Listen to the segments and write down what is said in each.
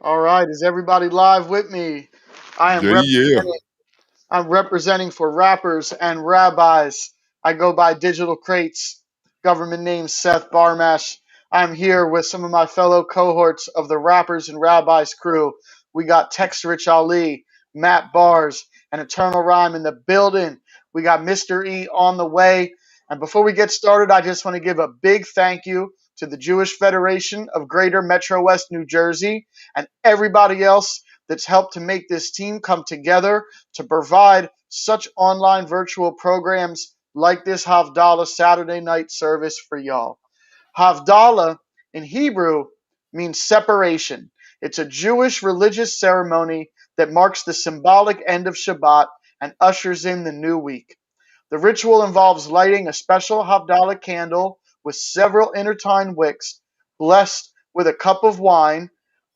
All right, is everybody live with me? I am Yeah, yeah. representing. I'm representing for rappers and rabbis. I go by Digital Crates. Government name Seth Barmash. I'm here with some of my fellow cohorts of the rappers and rabbis crew. We got Tex Rich Ali, Matt Bars, and Eternal Rhyme in the building. We got Mr. E on the way. And before we get started, I just want to give a big thank you to the Jewish Federation of Greater Metro West New Jersey and everybody else that's helped to make this team come together to provide such online virtual programs like this Havdallah Saturday night service for y'all. Havdallah in Hebrew means separation. It's a Jewish religious ceremony that marks the symbolic end of Shabbat and ushers in the new week. The ritual involves lighting a special Havdalah candle with several intertwined wicks, blessed with a cup of wine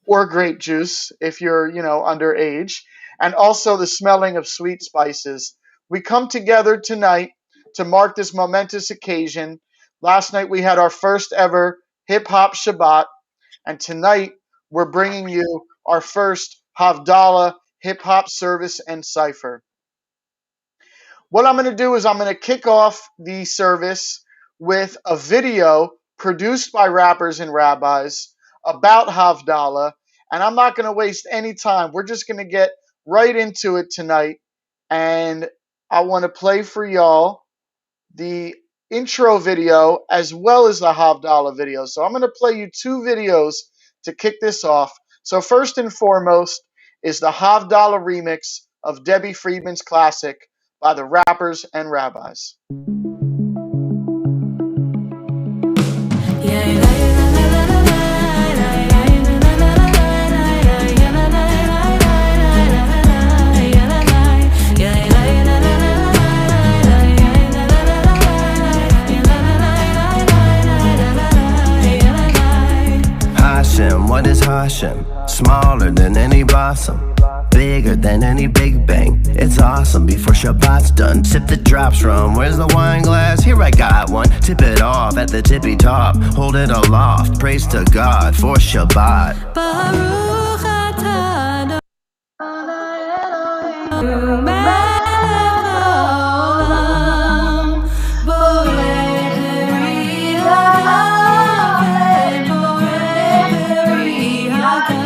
or grape juice if you're, underage, and also the smelling of sweet spices. We come together tonight to mark this momentous occasion. Last night we had our first ever hip hop Shabbat, and tonight we're bringing you our first Havdalah hip hop service and cipher. What I'm going to do is I'm going to kick off the service with a video produced by rappers and rabbis about Havdalah, and I'm not going to waste any time. We're just going to get right into it tonight, and I want to play for y'all the intro video as well as the Havdalah video. So I'm going to play you two videos to kick this off. So first and foremost is the Havdalah remix of Debbie Friedman's classic by the rappers and rabbis. What is Hashem? Smaller than any blossom, bigger than any big bang. It's awesome before Shabbat's done. Sip the drops from, where's the wine glass? Here I got one. Tip it off at the tippy top. Hold it aloft. Praise to God for Shabbat. Baruch atah Adonai melech haolam, borei peri hakafen, borei peri hakafen.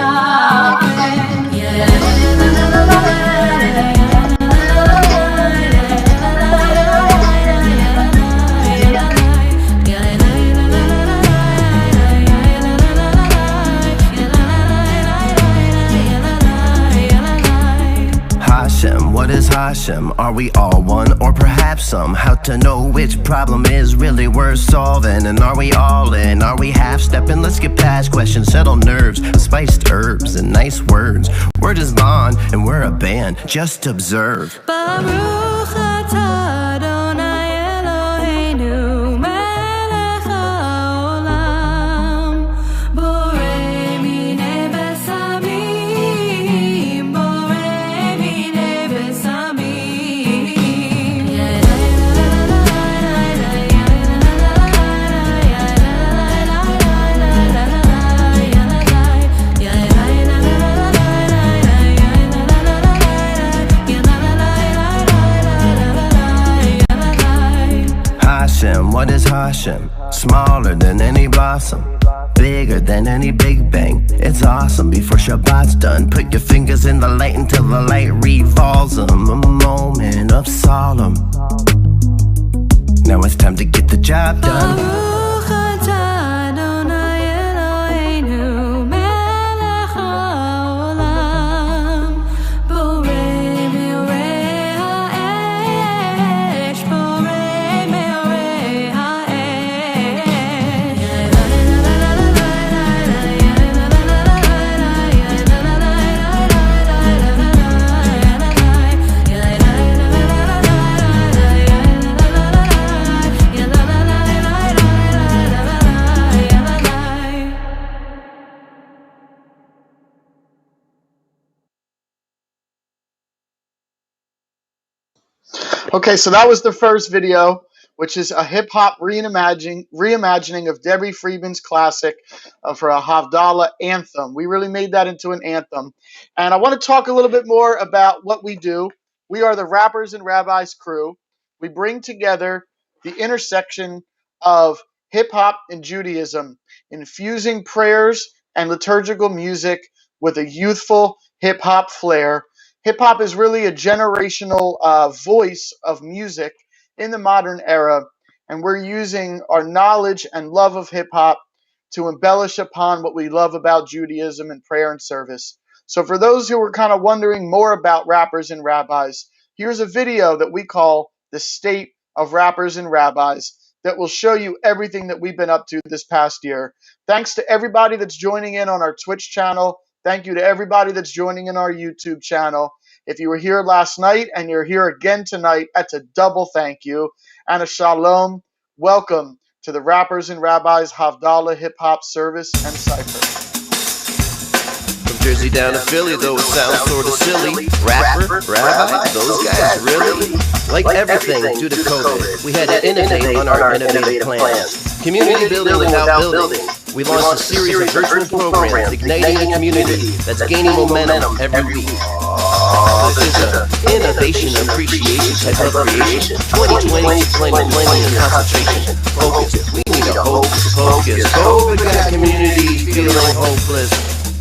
What is Hashem? Are we all one, or perhaps some? How to know which problem is really worth solving? And are we all in? Are we half-stepping? Let's get past questions, settle nerves, spiced herbs and nice words. We're just bond, and we're a band. Just observe. Baruch atah Adonai Eloheinu melech haolam, borei minei besamim, borei minei besamim. Hashem, what is Hashem? Smaller than any blossom, bigger than any big bang. It's awesome before Shabbat's done. Put your fingers in the light until the light revolves them. A moment of solemn. Now it's time to get the job done. Baruch atah Adonai Eloheinu melech haolam, borei meorei ha'esh, borei meorei Okay, so that was the first video which is a hip hop reimagining of Debbie Friedman's classic for a Havdallah anthem. We really made that into an anthem. And I want to talk a little bit more about what we do. We are the Rappers and Rabbis crew. We bring together the intersection of hip hop and Judaism, infusing prayers and liturgical music with a youthful hip hop flair. Hip hop is really a generational voice of music in the modern era, and we're using our knowledge and love of hip hop to embellish upon what we love about Judaism and prayer and service. So, for those who are kind of wondering more about Rappers and Rabbis, here's a video that we call The State of Rappers and Rabbis that will show you everything that we've been up to this past year. Thanks to everybody that's joining in on our Twitch channel. Thank you to everybody that's joining in our YouTube channel. If you were here last night and you're here again tonight, that's a double thank you. And a shalom. Welcome to the Rappers and Rabbis Havdallah Hip Hop Service and Cypher. Jersey down to Philly, though it sounds sort of silly. Rapper, rabbi, those guys, really? Like everything due to COVID, we had to innovate on our innovative plans. Community building without building. We launched a series of virtual programs igniting a community that's gaining momentum every week. This is an innovation appreciation type of creation. 2020 plenty of concentration. Focus, we need a hocus pocus. COVID got communities feeling hopeless.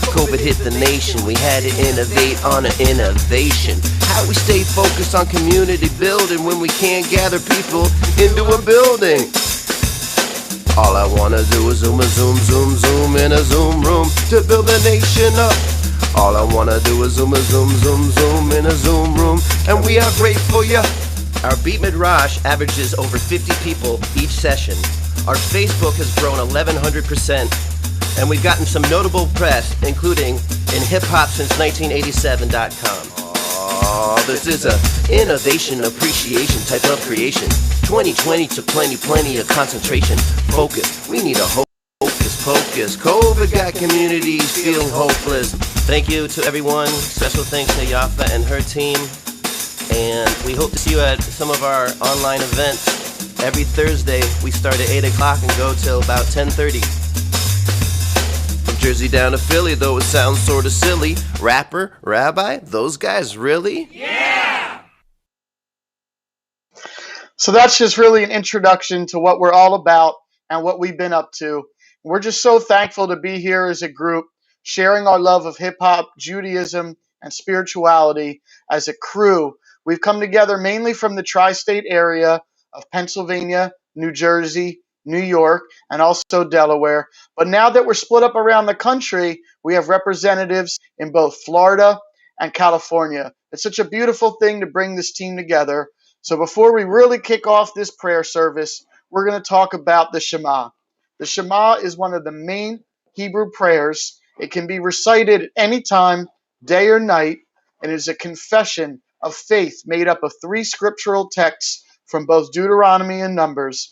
COVID hit the nation, we had to innovate on an innovation. How we stay focused on community building when we can't gather people into a building. All I wanna do is zoom in a Zoom room to build the nation up. All I wanna do is zoom in a Zoom room, and we are grateful, yeah. Our Beat Midrash averages over 50 people each session. Our Facebook has grown 1100%. And we've gotten some notable press, including in hiphopsince1987.com. This is a innovation appreciation type of creation. 2020 took plenty of concentration. Focus, we need a hocus pocus. COVID got communities feeling hopeless. Thank you to everyone. Special thanks to Yafa and her team. And we hope to see you at some of our online events. Every Thursday, we start at 8 o'clock and go till about 10:30. Jersey down to Philly, though it sounds sort of silly. Rapper, rabbi, those guys, really? Yeah! So that's just really an introduction to what we're all about and what we've been up to. We're just so thankful to be here as a group, sharing our love of hip-hop, Judaism, and spirituality as a crew. We've come together mainly from the tri-state area of Pennsylvania, New Jersey, New York, and also Delaware. But now that we're split up around the country, we have representatives in both Florida and California. It's such a beautiful thing to bring this team together. So before we really kick off this prayer service, we're going to talk about the Shema. The Shema is one of the main Hebrew prayers. It can be recited at any time, day or night, and it is a confession of faith made up of 3 scriptural texts from both Deuteronomy and Numbers,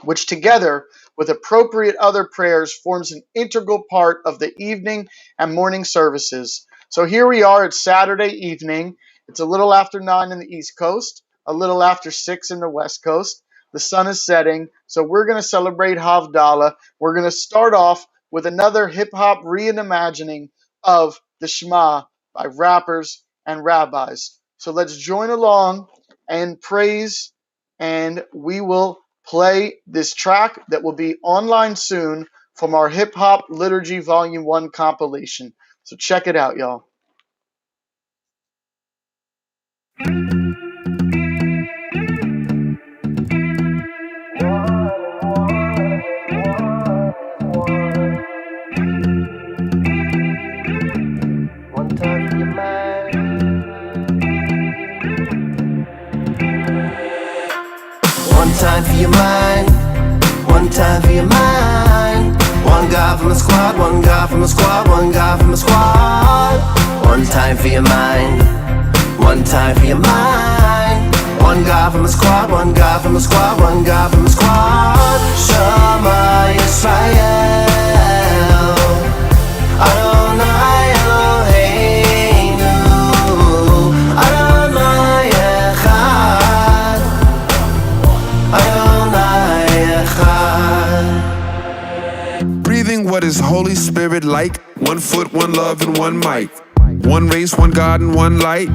which together with appropriate other prayers forms an integral part of the evening and morning services. So here we are at Saturday evening. It's a little after 9 in the East Coast, a little after 6 in the West Coast. The sun is setting, so we're going to celebrate Havdallah. We're going to start off with another hip-hop reimagining of the Shema by rappers and rabbis. So let's join along and praise, and we will play this track that will be online soon from our Hip Hop Liturgy Volume 1 compilation. So check it out, y'all. One time for your mind, one time for your mind. One guy from the squad, one guy from the squad, one guy from the squad. One time for your mind, one time for your mind. One guy from the squad, one guy from the squad, one guy from the squad. Shema Yisrael, Adonai Eloheinu, Adonai Echad, Adonai Jesus, Holy Spirit like. 1 foot, 1 love, and 1 mic. 1 race, 1 God, and 1 light.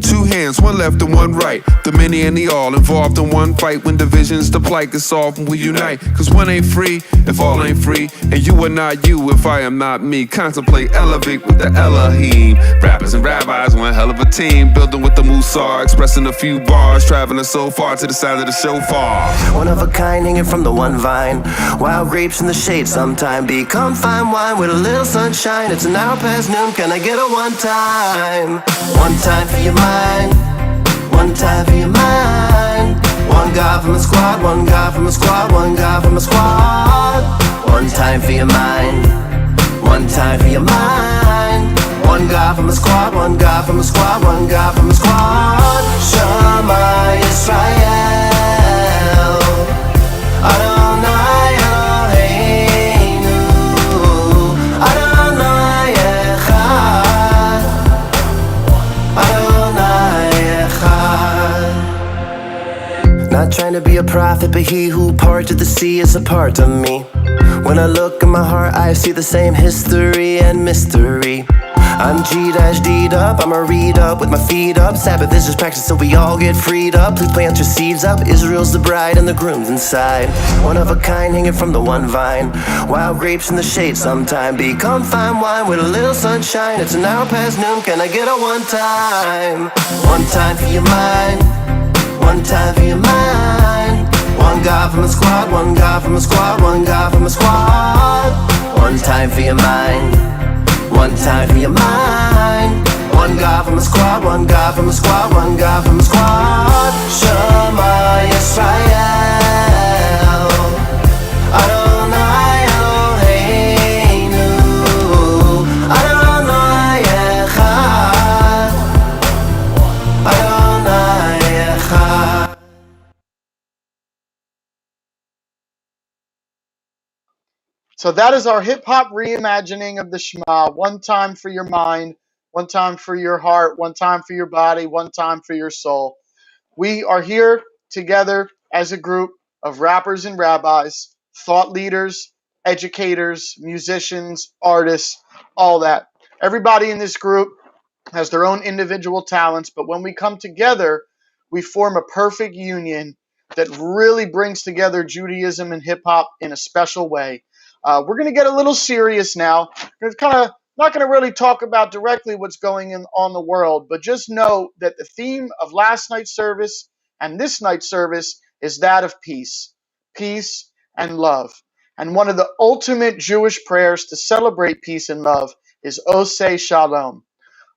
2 hands, 1 left and 1 right. The many and the all involved in 1 fight. When division's the plight gets solved when we unite. Cause 1 ain't free if all ain't free. And you are not you if I am not me. Contemplate, elevate with the Elohim. Rappers and rabbis, 1 hell of a team. Building with the Musar, expressing a few bars. Traveling so far to the sound of the shofar. 1 of a kind hanging from the 1 vine. Wild grapes in the shade sometime become fine wine with a little sunshine. It's an hour past noon, can I get a 1 time? 1 time for your mind. 1 time for your mind. 1 God from the squad, 1 God from the squad, 1 God from the squad. 1 time for your mind. 1 time for your mind. 1 God from the squad, 1 God from the squad, 1 God from the squad. Shema Yisrael, Adonai Eloheinu, Adonai Echad, Adonai Echad. Not trying to be a prophet, but he who parted the sea is a part of me. When I look in my heart, I see the same history and mystery. I'm G-D'd up, I'ma read up with my feet up. Sabbath is just practice so we all get freed up. Please plant your seeds up, Israel's the bride and the groom's inside. 1 of a kind hanging from the 1 vine. Wild grapes in the shade sometime become fine wine with a little sunshine. It's an hour past noon, can I get a 1 time? 1 time for your mind. 1 time for your mind. 1 God from the squad, 1 God from the squad, 1 God from the squad. 1 time for your mind. 1 time for your mind. 1 God from the squad, 1 God from the squad, 1 God from the squad. Shema Yisrael, Adonai Eloheinu, Adonai Echad, Adonai Echad. So that is our hip hop reimagining of the Shema. 1 time for your mind, 1 time for your heart, 1 time for your body, 1 time for your soul. We are here together as a group of rappers and rabbis, thought leaders, educators, musicians, artists, all that. Everybody in this group has their own individual talents, but when we come together, we form a perfect union that really brings together Judaism and hip hop in a special way. We're going to get a little serious now. We're kind of not going to really talk about directly what's going on in the world, but just know that the theme of last night's service and this night's service is that of peace, peace and love. And one of the ultimate Jewish prayers to celebrate peace and love is Oseh Shalom.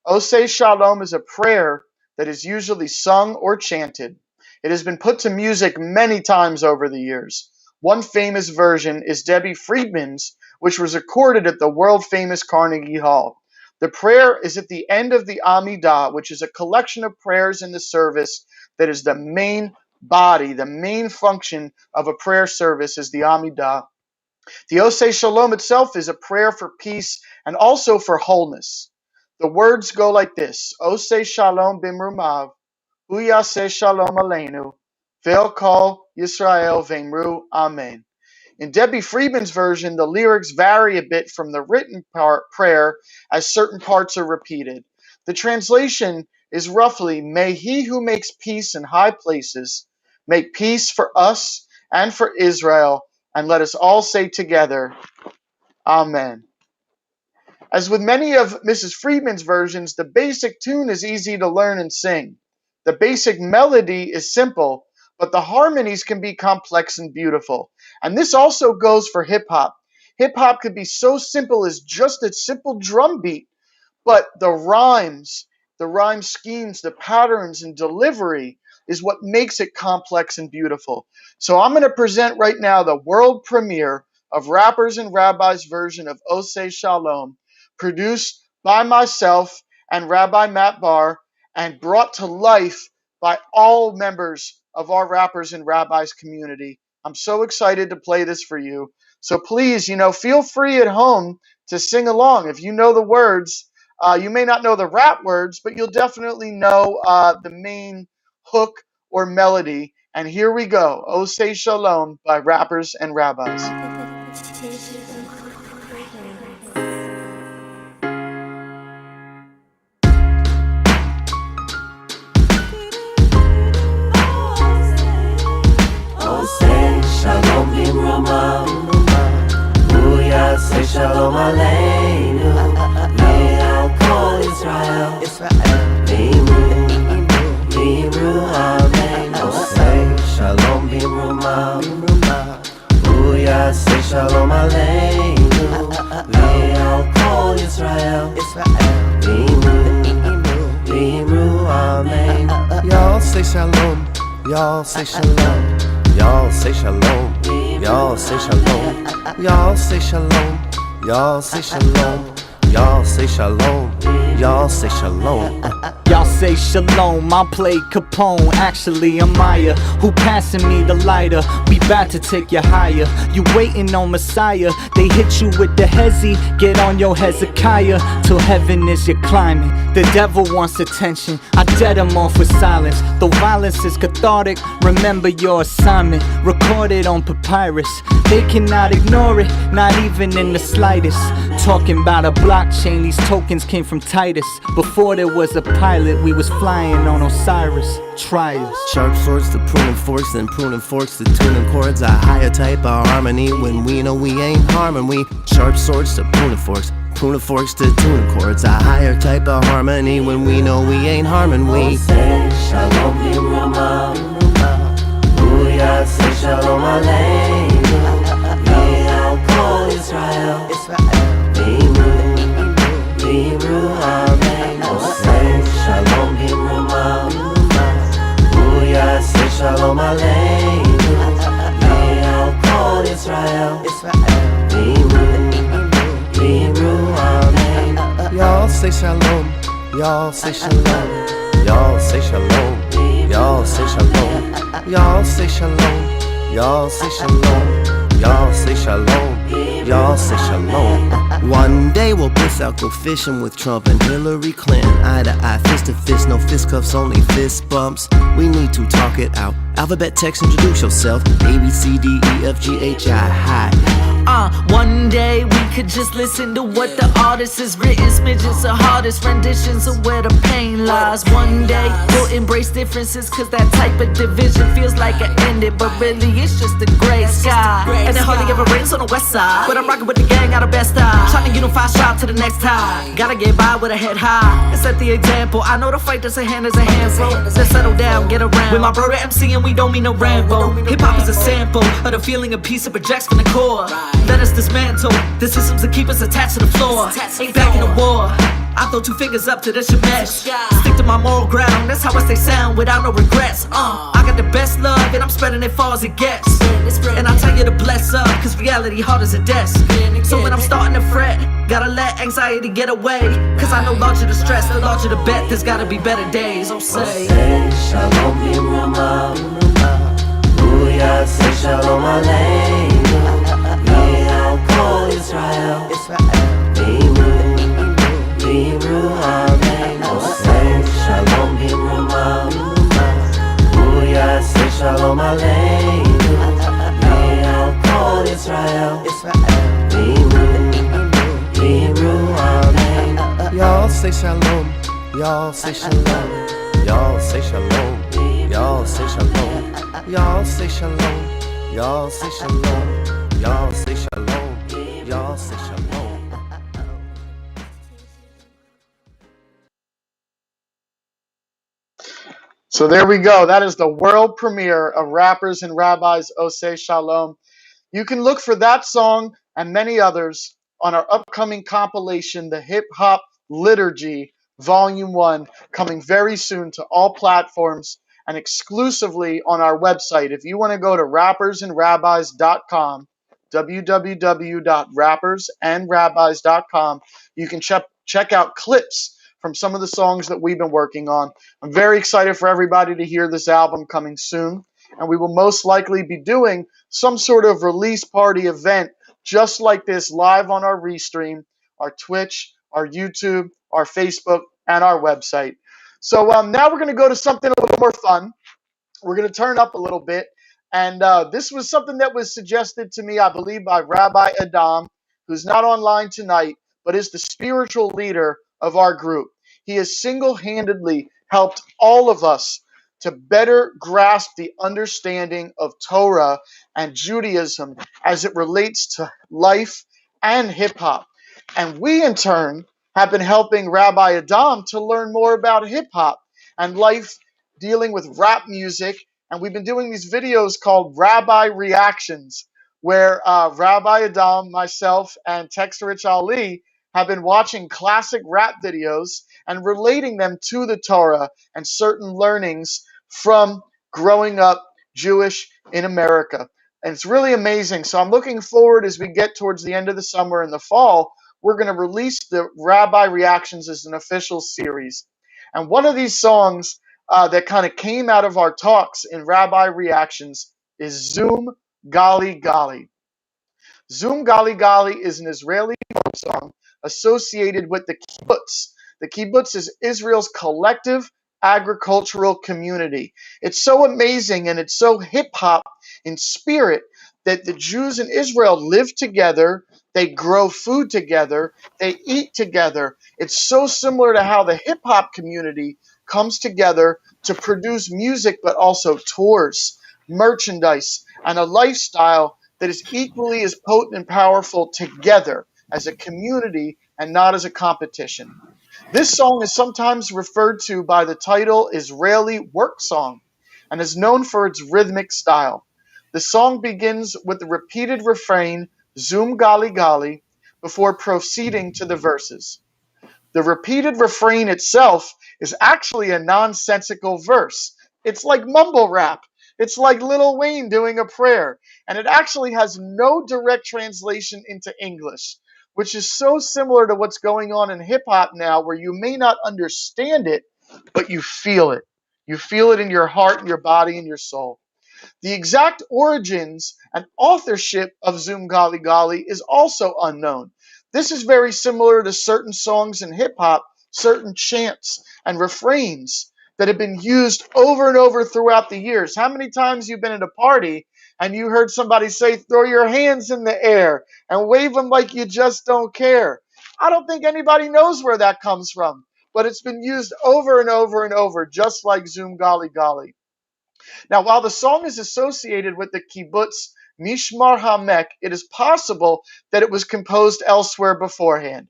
Oseh Shalom is a prayer that is usually sung or chanted. It has been put to music many times over the years. One famous version is Debbie Friedman's, which was recorded at the world-famous Carnegie Hall. The prayer is at the end of the Amidah, which is a collection of prayers in the service that is the main body, the main function of a prayer service is the Amidah. The Oseh Shalom itself is a prayer for peace and also for wholeness. The words go like this: Oseh Shalom bimrumav, hu yaseh shalom aleinu, ve'el kol Yisrael v'emru amen. In Debbie Friedman's version, the lyrics vary a bit from the written prayer as certain parts are repeated. The translation is roughly, may he who makes peace in high places make peace for us and for Israel, and let us all say together, Amen. As with many of Mrs. Friedman's versions, the basic tune is easy to learn and sing. The basic melody is simple, but the harmonies can be complex and beautiful. And this also goes for hip hop. Hip hop could be so simple as just a simple drum beat, but the rhyme schemes, the patterns and delivery is what makes it complex and beautiful. So I'm going to present right now the world premiere of Rappers and Rabbis version of Oseh Shalom, produced by myself and Rabbi Matt Barr and brought to life by all members of our Rappers and Rabbis community. I'm so excited to play this for you. So please, feel free at home to sing along. If you know the words, you may not know the rap words, but you'll definitely know the main hook or melody. And here we go. Oseh Shalom by Rappers and Rabbis. Roma. Booyah, say Shalom Aleinu. Le'al Kol Yisrael. Bimru, Amen. Oh, say Shalom Bimruma. Booyah, say Shalom Aleinu. Le'al Kol Yisrael. Bimru, Amen. Y'all say Shalom. Y'all say Shalom. Y'all say Shalom. Y'all say Shalom. Y'all say Shalom. Y'all say Shalom. Y'all say Shalom. Y'all say Shalom. Y'all say shalom, I play Capone. Actually, I'm Maya, who passing me the lighter. We bout to take you higher. You waiting on Messiah. They hit you with the hezzy. Get on your Hezekiah. Till heaven is your climbing. The devil wants attention. I dead him off with silence. Though violence is cathartic, remember your assignment. Recorded on papyrus. They cannot ignore it, not even in the slightest. Talking about a blockchain, these tokens came from Titus. Before there was a pilot, we was flying on Osiris. Try us. Sharp swords to pruning forks, then pruning forks to tuning chords. A higher type of harmony when we know we ain't harming. We sharp swords to pruning forks to tuning chords. A higher type of harmony when we know we ain't harming. We say Shalom Bimruma. Booyah, say Shalom Aleinu. Le'al Kol Yisrael. Bimru, Amen. Oh, say Shalom Bimruma. Booyah, say Shalom Aleinu. Le'al Kol Yisrael. Bimru, Amen. Y'all say Shalom. Y'all say Shalom. Y'all say Shalom. Y'all say Shalom. Y'all say Shalom. Y'all say Shalom. Y'all say Shalom. Y'all say Shalom. One day we'll piss out, go fishing with Trump and Hillary Clinton. Eye to eye, fist to fist, no fistcuffs, only fist bumps. We need to talk it out. Alphabet text, introduce yourself. A, B, C, D, E, F, G, H, I, hi. One day we could just listen to what the artist has written. Smidgens of hardest renditions of where the pain lies. One day we'll embrace differences, cause that type of division feels like it ended, but really it's just a gray sky. And it hardly ever rains on the west side, but I'm rocking with the gang out of best eye. Trying to unify, strive to the next high. Gotta get by with a head high and set the example. I know the fight that's a hand is a handful. Let's settle down, get around. With my brother MC and we don't mean no Rambo. Hip-hop is a sample of the feeling of peace it projects from the core. Let us dismantle the systems that keep us attached to the floor. Ain't back in the war. I throw two fingers up to the Shemesh. Stick to my moral ground, that's how I stay sound without no regrets. I got the best love and I'm spreading it far as it gets. And I tell you to bless up, cause reality hard as a desk. So when I'm starting to fret, gotta let anxiety get away. Cause I know larger the stress, the larger the bet, there's gotta be better days. Oh say Shalom Bimruma. Booyah, say Shalom Aleinu. Le'al Kol Yisrael. Bimru, Amen. Oh, say Shalom Bimruma. Booyah, say Shalom Aleinu. Le'al Kol Yisrael. Bimru, Amen. Y'all say Shalom. Y'all say Shalom. Y'all say Shalom. Y'all say Shalom. Y'all say Shalom. Y'all say Shalom. Y'all say Shalom. Y'all say Shalom. So there we go. That is the world premiere of Rappers and Rabbis Oseh Shalom. You can look for that song and many others on our upcoming compilation, The Hip Hop Liturgy, Volume 1, coming very soon to all platforms and exclusively on our website. If you want to go to rappersandrabbis.com, www.rappersandrabbis.com, you can check out clips from some of the songs that we've been working on. I'm very excited for everybody to hear this album coming soon, and we will most likely be doing some sort of release party event just like this live on our Restream, our Twitch, our YouTube, our Facebook, and our website. So now we're going to go to something a little more fun. We're going to turn up a little bit. And this was something that was suggested to me, I believe, by Rabbi Adam, who's not online tonight, but is the spiritual leader of our group. He has single-handedly helped all of us to better grasp the understanding of Torah and Judaism as it relates to life and hip hop. And we, in turn, have been helping Rabbi Adam to learn more about hip hop and life dealing with rap music. And we've been doing these videos called Rabbi Reactions, where Rabbi Adam, myself, and Texter Rich Ali have been watching classic rap videos and relating them to the Torah and certain learnings from growing up Jewish in America. And it's really amazing. So I'm looking forward as we get towards the end of the summer and the fall, we're going to release the Rabbi Reactions as an official series. And one of these songs that kind of came out of our talks in Rabbi Reactions is Zoom Gali Gali. Zoom Gali Gali is an Israeli folk song associated with the kibbutz. The kibbutz is Israel's collective agricultural community. It's so amazing and it's so hip-hop in spirit that the Jews in Israel live together, they grow food together, they eat together. It's so similar to how the hip-hop community comes together to produce music, but also tours, merchandise, and a lifestyle that is equally as potent and powerful together as a community and not as a competition. This song is sometimes referred to by the title Israeli work song and is known for its rhythmic style. The song begins with the repeated refrain, Zoom Gali Gali, before proceeding to the verses. The repeated refrain itself is actually a nonsensical verse. It's like mumble rap. It's like Lil Wayne doing a prayer. And it actually has no direct translation into English, which is so similar to what's going on in hip hop now, where you may not understand it, but you feel it. You feel it in your heart and your body and your soul. The exact origins and authorship of Zoom Gali Gali is also unknown. This is very similar to certain songs in hip hop, certain chants and refrains that have been used over and over throughout the years. How many times you've been at a party and you heard somebody say, throw your hands in the air and wave them like you just don't care? I don't think anybody knows where that comes from, but it's been used over and over and over, just like Zoom Gali Gali. Now, while the song is associated with the kibbutz Mishmar HaMek, it is possible that it was composed elsewhere beforehand.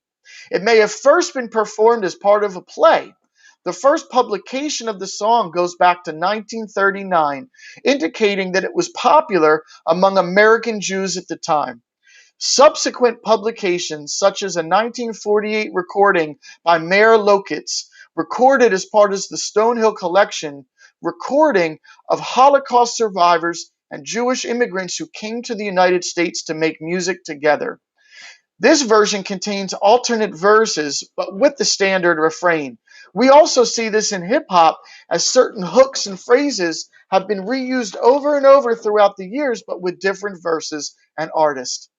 It may have first been performed as part of a play. The first publication of the song goes back to 1939, indicating that it was popular among American Jews at the time. Subsequent publications, such as a 1948 recording by Mayor Lokitz, recorded as part of the Stonehill collection, recording of Holocaust survivors and Jewish immigrants who came to the United States to make music together. This version contains alternate verses, but with the standard refrain. We also see this in hip-hop, as certain hooks and phrases have been reused over and over throughout the years, but with different verses and artists.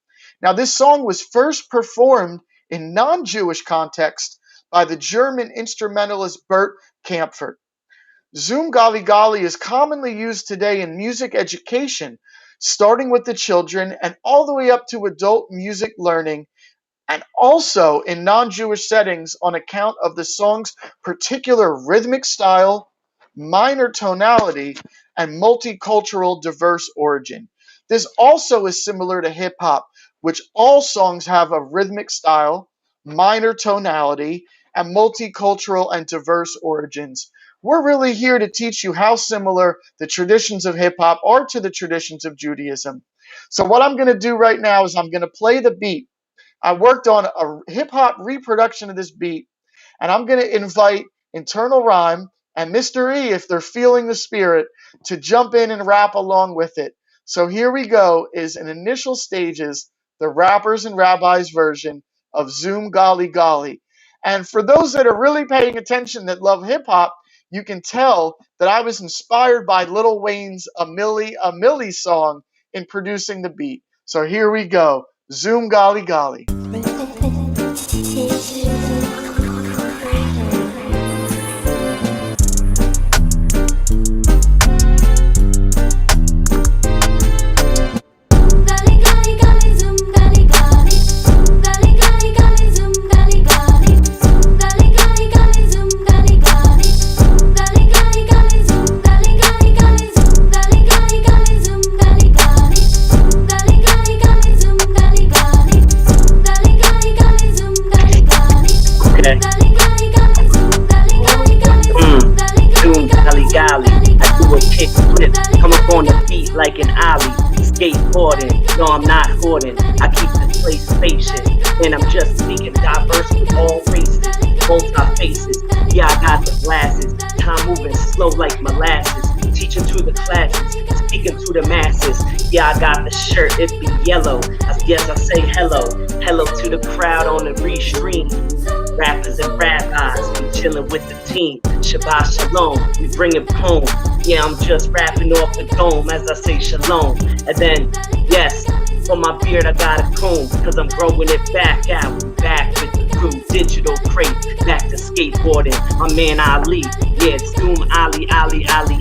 Now, this song was first performed in non-Jewish context by the German instrumentalist Bert Kaempfert. Zoom Gali Gali is commonly used today in music education, starting with the children and all the way up to adult music learning, and also in non-Jewish settings on account of the song's particular rhythmic style, minor tonality, and multicultural diverse origin. This also is similar to hip-hop, which all songs have a rhythmic style, minor tonality, and multicultural and diverse origins. We're really here to teach you how similar the traditions of hip-hop are to the traditions of Judaism. So what I'm going to do right now is I'm going to play the beat. I worked on a hip-hop reproduction of this beat, and I'm going to invite Internal Rhyme and Mr. E, if they're feeling the spirit, to jump in and rap along with it. So here we go, is in initial stages, the Rappers and Rabbis version of Zoom Gali Gali. And for those that are really paying attention that love hip-hop, you can tell that I was inspired by Lil Wayne's A Milli song in producing the beat. So here we go. Zoom Gali Gali. like an alley. Skateboarding, no, I'm not hoarding. I keep this place spacious, and I'm just speaking diverse with all races, multi-faces. Yeah, I got the glasses, time moving slow like molasses. Teaching to the classes, speaking to the masses. Yeah, I got the shirt, it be yellow. I guess I say hello, hello to the crowd on the restream. Rappers and rabbis, we chillin' with the team. Shabbat shalom, we bring it home. Yeah, I'm just rapping off the dome as I say shalom. And then, yes, for my beard I got a comb, cause I'm growing it back out. We back with the crew, digital crate, back to skateboarding. My man Ali, yeah, it's Zoom Ali,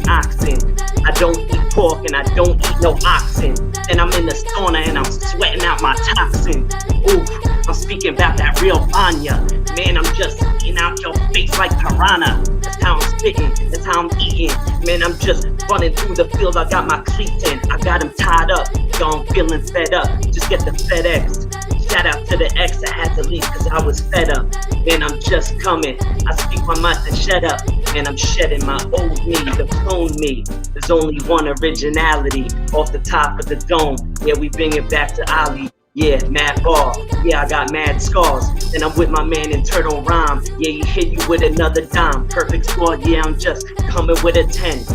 oxen. I don't eat pork and I don't eat no oxen. And I'm in the sauna and I'm sweating out my toxin. Oof, I'm speaking about that real banya. Man, I'm just eating out your face like piranha. That's how I'm spitting, that's how I'm eating. Man, I'm just running through the field, I got my cleats in. I got them tied up, yo, I'm feeling fed up. Just get the FedEx. Shout out to the ex I had to leave cause I was fed up. Man, I'm just coming. I speak my mouth and shut up. Man, I'm shedding my old me, the clone me. There's only one originality off the top of the dome. Yeah, we bring it back to Ali. Yeah, mad bar. Yeah, I got mad scars. And I'm with my man in Turtle Rhyme. Yeah, he hit you with another dime. Perfect squad. Yeah, I'm just coming with a 10.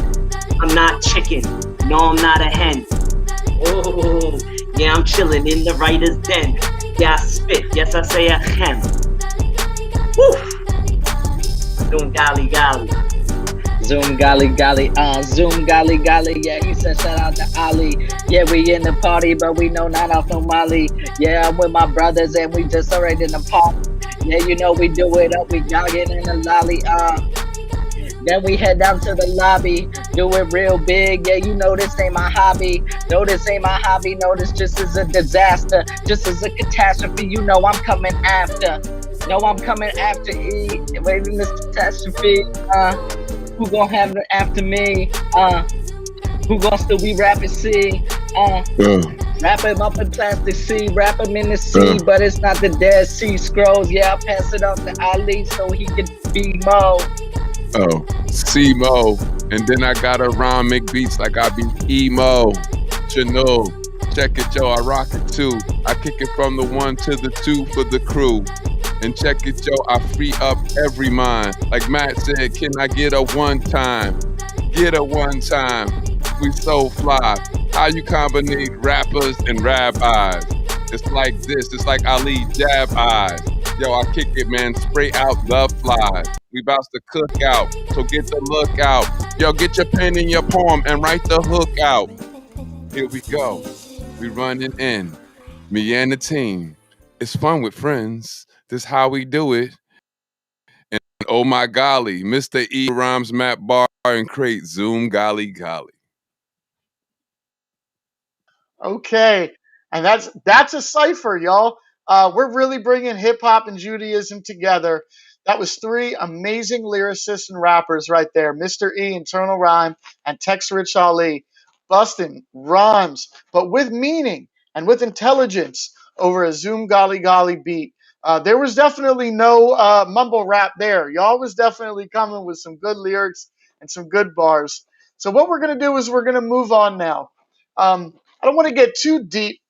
I'm not chicken. No, I'm not a hen. Oh, yeah, I'm chilling in the writer's den. Yeah, I spit. Yes, I say a hem. Woo! Zoom golly golly. Zoom golly golly, Zoom golly golly, yeah, he said shout out to Ali. Yeah, we in the party, but we know not off no Molly. Yeah, I'm with my brothers and we just already in the park. Yeah, you know we do it up, we jogging in the lolly, Then we head down to the lobby, do it real big. Yeah, you know this ain't my hobby. No, this ain't my hobby. No, this just is a disaster, just as a catastrophe. You know I'm coming after. No, I'm coming after E. Waiting this catastrophe. Who gon' have it after me? Who gon' still be rapping C? Wrap him up in plastic C, wrap him in the C, but it's not the Dead Sea Scrolls. Yeah, I'll pass it off to Ali so he can be Mo. Oh, C-Mo. And then I gotta rhyme, make beats like I be emo. Chanel. Check it, yo, I rock it too. I kick it from the 1 to the 2 for the crew. And check it, yo, I free up every mind. Like Matt said, can I get a one time? Get a one time. We so fly. How you combine rappers and rabbis? It's like this, it's like Ali jab eyes. Yo, I kick it, man, spray out the flies. We about to cook out, so get the look out. Yo, get your pen in your poem and write the hook out. Here we go. We running in. Me and the team. It's fun with friends. This how we do it. And oh my golly, Mr. E rhymes, Matt Bar and Crate, Zoom golly golly. Okay, and that's a cipher, y'all. We're really bringing hip hop and Judaism together. That was 3 amazing lyricists and rappers right there, Mr. E, Internal Rhyme, and Tex Rich Ali, busting rhymes, but with meaning and with intelligence over a Zoom Golly Golly beat. There was definitely no mumble rap there. Y'all was definitely coming with some good lyrics and some good bars. So what we're gonna do is we're gonna move on now. I don't want to get too deep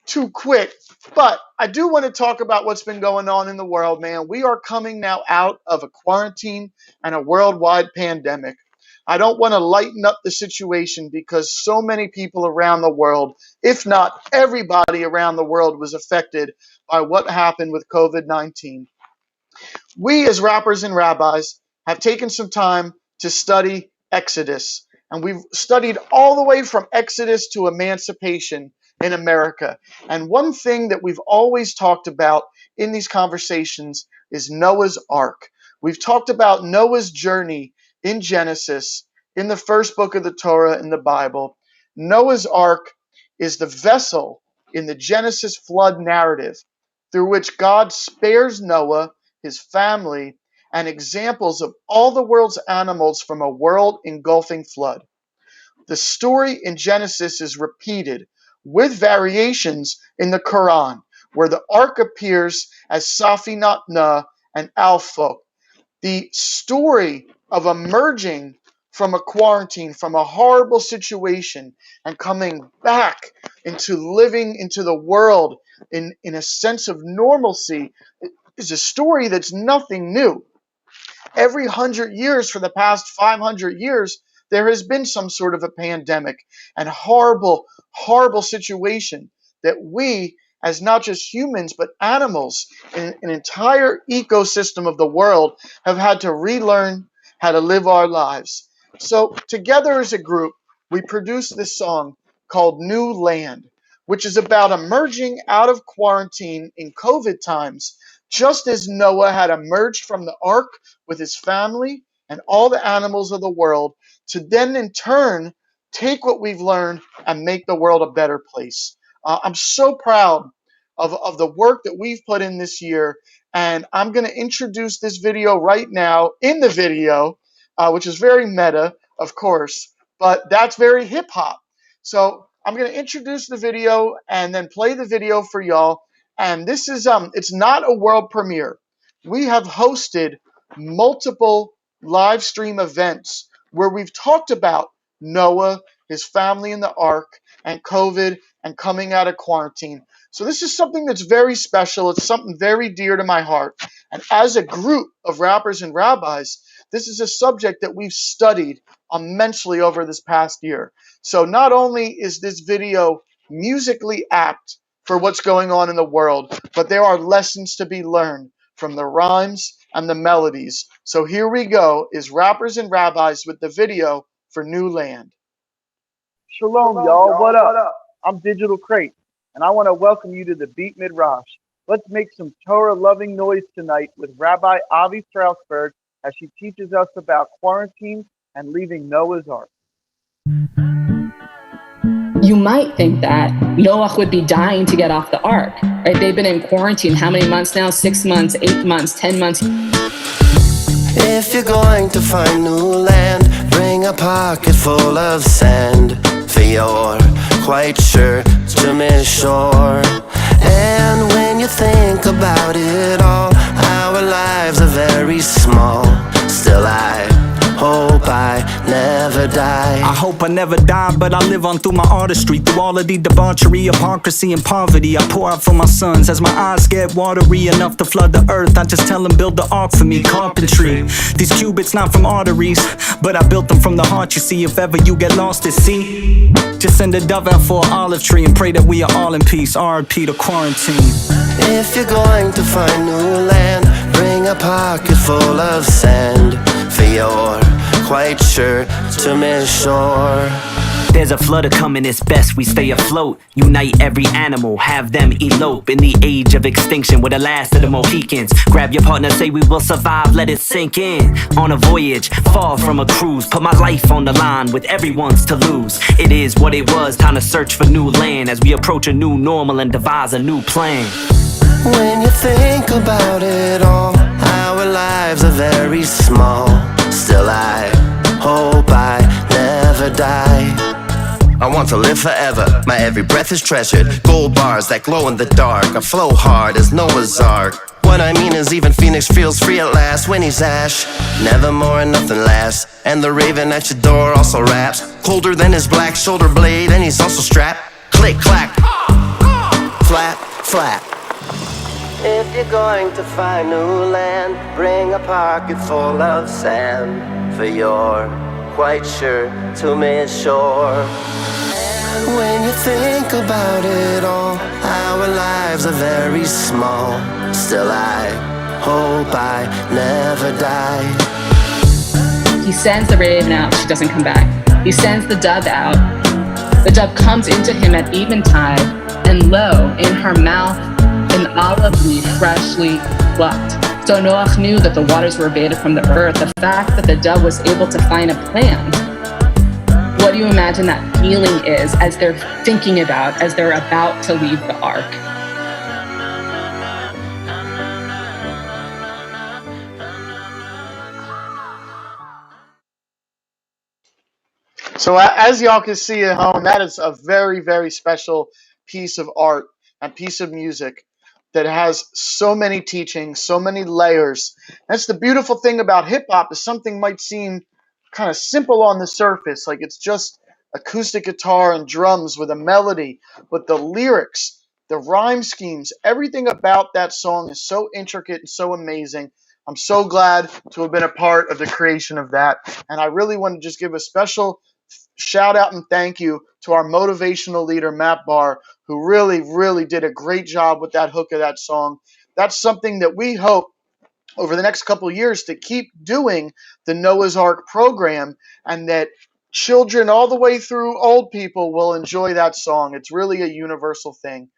too quick, but I do want to talk about what's been going on in the world, man. We are coming now out of a quarantine and a worldwide pandemic. I don't want to lighten up the situation because so many people around the world, if not everybody around the world, was affected by what happened with COVID-19. We, as rappers and rabbis, have taken some time to study Exodus. And we've studied all the way from Exodus to emancipation in America. And one thing that we've always talked about in these conversations is Noah's Ark. We've talked about Noah's journey in Genesis, in the first book of the Torah in the Bible. Noah's Ark is the vessel in the Genesis flood narrative through which God spares Noah, his family, and examples of all the world's animals from a world engulfing flood. The story in Genesis is repeated with variations in the Quran, where the ark appears as Safinat Nuh and Al-Fulk. The story of emerging from a quarantine, from a horrible situation, and coming back into living into the world in a sense of normalcy is a story that's nothing new. Every 100 years for the past 500 years, there has been some sort of a pandemic and horrible, horrible situation that we, as not just humans, but animals in an entire ecosystem of the world, have had to relearn how to live our lives. So, together as a group, we produced this song called New Land, which is about emerging out of quarantine in COVID times, just as Noah had emerged from the ark with his family and all the animals of the world, to then in turn take what we've learned and make the world a better place. I'm so proud of the work that we've put in this year, and I'm going to introduce this video right now in the video, which is very meta, of course, but that's very hip hop. So I'm going to introduce the video and then play the video for y'all. And this is it's not a world premiere. We have hosted multiple live stream events where we've talked about Noah, his family in the ark, and COVID and coming out of quarantine. So this is something that's very special. It's something very dear to my heart. And as a group of rappers and rabbis, this is a subject that we've studied immensely over this past year. So not only is this video musically apt for what's going on in the world, but there are lessons to be learned from the rhymes and the melodies. So here we go, is Rappers and Rabbis with the video for New Land. Shalom, y'all. What up? I'm Digital Crate, and I want to welcome you to the Beat Midrash. Let's make some Torah-loving noise tonight with Rabbi Avi Straussberg as she teaches us about quarantine and leaving Noah's Ark. You might think that Noah would be dying to get off the ark, right? They've been in quarantine how many months now? 6 months, 8 months, 10 months. If you're going to find new land, bring a pocket full of sand, for you're quite sure to miss shore. And when you think about it all, our lives are very small. Still I hope I never die. I hope I never die, but I live on through my artistry. Through all of the debauchery, hypocrisy, and poverty, I pour out for my sons. As my eyes get watery enough to flood the earth, I just tell them build the ark for me, carpentry. These cubits not from arteries, but I built them from the heart, you see. If ever you get lost at sea, just send a dove out for an olive tree and pray that we are all in peace. R.I.P. to quarantine. If you're going to find new land, bring a pocket full of sand, for you're quite sure to miss shore. There's a flood coming, it's best we stay afloat. Unite every animal, have them elope. In the age of extinction, we're the last of the Mohicans. Grab your partner, say we will survive, let it sink in. On a voyage, far from a cruise. Put my life on the line with everyone's to lose. It is what it was, time to search for new land as we approach a new normal and devise a new plan. When you think about it all, our lives are very small. Still I hope I never die. I want to live forever, my every breath is treasured. Gold bars that glow in the dark, I flow hard as Noah's Ark. What I mean is even Phoenix feels free at last when he's ash. Nevermore and nothing lasts. And the raven at your door also raps, colder than his black shoulder blade, and he's also strapped. Click, clack, flap, flap. If you're going to find new land, bring a pocket full of sand, for you're quite sure to miss shore. When you think about it all, our lives are very small. Still I hope I never die. He sends the raven out, she doesn't come back. He sends the dove out. The dove comes into him at eventide, and lo, in her mouth, an olive leaf freshly plucked. So Noah knew that the waters were abated from the earth. The fact that the dove was able to find a plant. What do you imagine that feeling is as they're thinking about, as they're about to leave the ark? So as y'all can see at home, that is a very, very special piece of art and piece of music that has so many teachings, so many layers. That's the beautiful thing about hip hop, is something might seem kind of simple on the surface, like it's just acoustic guitar and drums with a melody, but the lyrics, the rhyme schemes, everything about that song is so intricate and so amazing. I'm so glad to have been a part of the creation of that. And I really want to just give a special shout out and thank you to our motivational leader, Matt Barr, who really, really did a great job with that hook of that song. That's something that we hope over the next couple of years to keep doing the Noah's Ark program, and that children all the way through old people will enjoy that song. It's really a universal thing.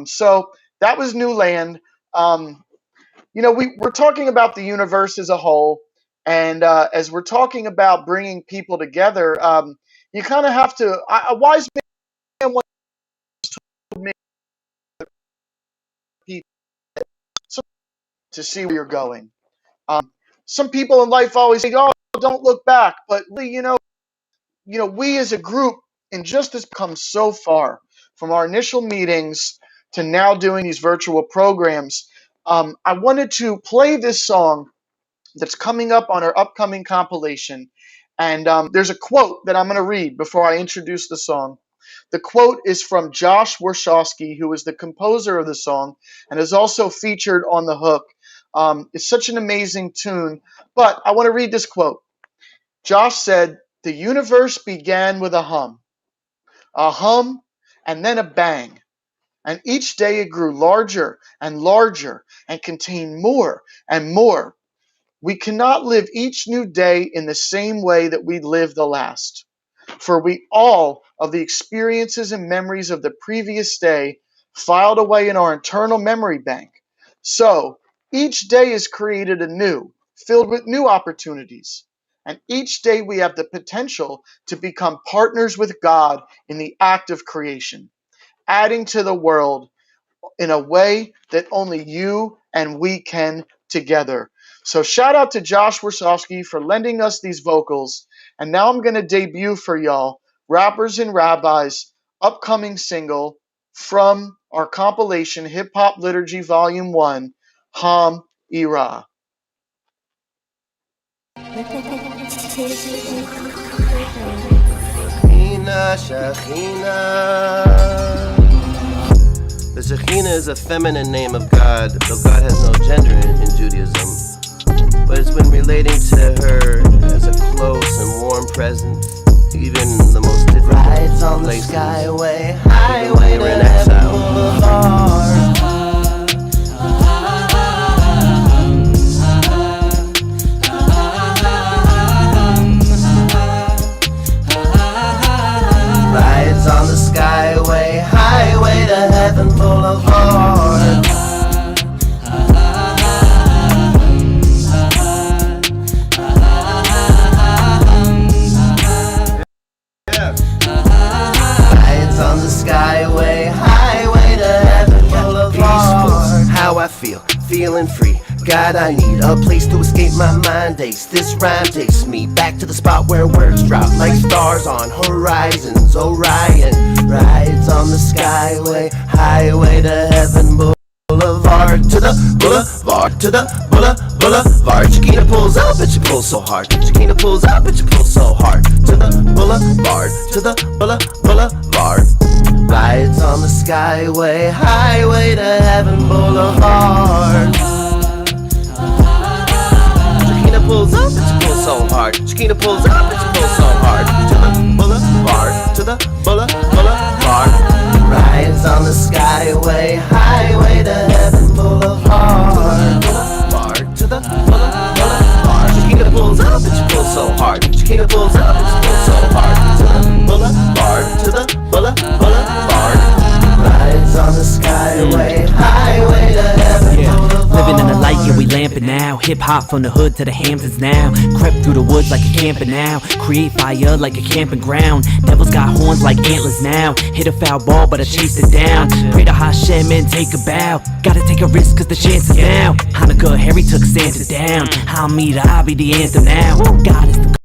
So that was New Land. We're talking about the universe as a whole, and as we're talking about bringing people together, you kind of have to. A wise man once told me to see where you're going. Some people in life always say, "Oh, don't look back," but we as a group in Justice come so far from our initial meetings to now doing these virtual programs. I wanted to play this song that's coming up on our upcoming compilation, and there's a quote that I'm going to read before I introduce the song. The quote is from Josh Warshawski, who is the composer of the song and is also featured on the hook. It's such an amazing tune, but I want to read this quote. Josh said, "The universe began with a hum, and then a bang. And each day it grew larger and larger and contained more and more. We cannot live each new day in the same way that we lived the last. For we all of the experiences and memories of the previous day filed away in our internal memory bank. So each day is created anew, filled with new opportunities. And each day we have the potential to become partners with God in the act of creation, adding to the world in a way that only you and we can together." So shout out to Josh Warshawski for lending us these vocals. And now I'm going to debut for y'all Rappers and Rabbis upcoming single from our compilation Hip Hop Liturgy Volume 1, Ham Ira. The Shekhinah is a feminine name of God, though God has no gender in Judaism. But it's when relating to her as a close and warm presence, even in the most difficult rides on the skyway, highway to Heaven Boulevard. Rides on the skyway, highway to Heaven Boulevard. Rides on the skyway, highway to Heaven Boulevard. How I feel, feeling free. God, I need a place to escape my mind aches. This rhyme takes me back to the spot where words drop like stars on horizons. Orion rides on the skyway, highway to Heaven Boulevard. To the boulevard, to the boulevard. Shekhinah pulls up and she pulls so hard. Shekhinah pulls up and she pulls so hard. To the boulevard, to the boulevard. Rides on the skyway, highway to Heaven Boulevard. Shekhinah pulls up and she pulls so hard. Shekhinah pulls up and she pulls so hard. To the boulevard, to the boulevard. Rides on the skyway, highway to Heaven Boulevard. Boulevard, to the boulevard. Shekhinah pulls up and she pulls so hard. Shekhinah pulls up and she pulls so hard. To the boulevard, to the boulevard. Rides on the skyway, highway to Heaven Boulevard. Living in the light, yeah, we lamping now. Hip hop from the hood to the Hamptons now. Crept through the woods like a camper now. Create fire like a camping ground. Devils got horns like antlers now. Hit a foul ball, but I chased it down. Pray to Hashem and take a bow. Gotta take a risk, cause the chance is now. Hanukkah, Harry took Santa down. I'll be the anthem now. God is the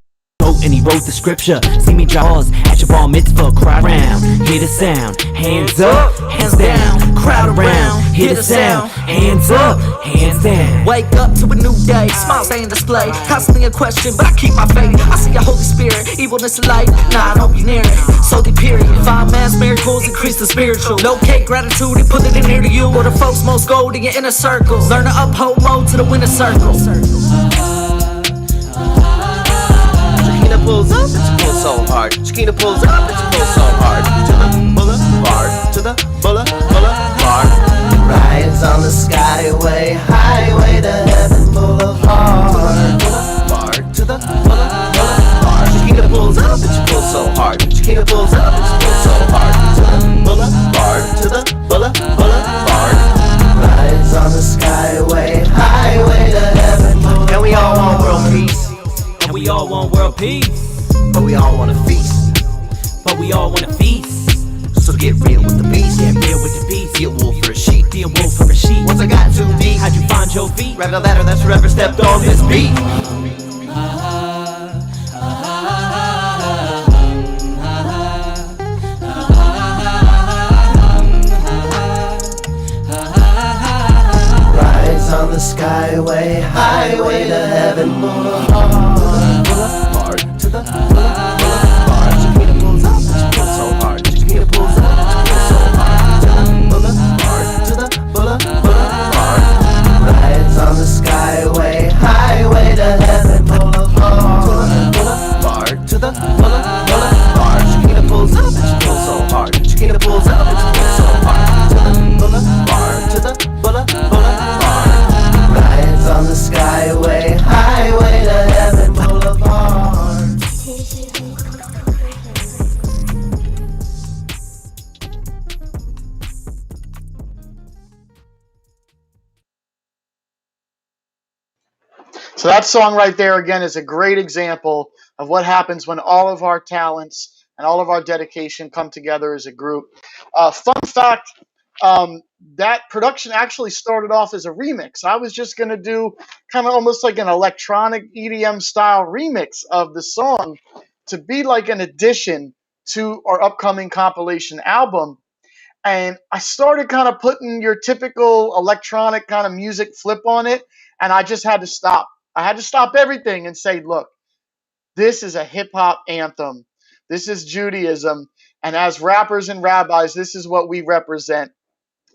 and he wrote the scripture. See me jaws at your bar mitzvah, cry round. Hear the sound, hands up, hands down. crowd around. Hear the sound, hands up, hands down. Wake up to a new day, smiles ain't display. Constantly a question, but I keep my faith. I see a Holy Spirit, evilness and light. Nah, I don't be near it. So the period. 5 man's miracles increase the spiritual. Locate gratitude and put it in near to you. Or the folks most gold in your inner circle. Learn to uphold mode to the winner circle. Chiquita pulls up, it's pull so hard. Chiquita pulls up, it's pull so hard. To the boulevard, to the boulevard. Rides on the skyway, highway to heaven boulevard. Boulevard, to the boulevard. Chiquita pulls up, it's pull so hard. Chiquita pulls up, it's pull so hard. To the boulevard. Rides on the skyway, highway to heaven boulevard. And we all want world peace. And we all want world peace, But we all want to feast. but we all want to feast. So get real with the beast. Get real with the beast. Be a wolf for a sheep. Be a wolf for a sheep. Once I got too deep, How'd you find your feet? grabbed a ladder that's forever stepped on this beat. Rides on the skyway, highway to heaven boulevard. Boulevard to the boulevard. Chiquita pulls up, it's pull so hard. Chiquita pulls up, it's pull so hard. To the boulevard. Rides on the skyway, highway to heaven boulevard. Boulevard to the boulevard. Chiquita pulls up, it's pull so hard. Chiquita pulls up, it's pull so hard. To the boulevard, to the boulevard. Rides on the skyway, highway to heaven boulevard. So that song right there, again, is a great example of what happens when all of our talents and all of our dedication come together as a group. Fun fact, that production actually started off as a remix. I was just going to do kind of almost like an electronic EDM style remix of the song to be like an addition to our upcoming compilation album. And I started kind of putting your typical electronic kind of music flip on it, and I just had to stop. I had to stop everything and say, look, this is a hip hop anthem. This is Judaism. And as rappers and rabbis, this is what we represent.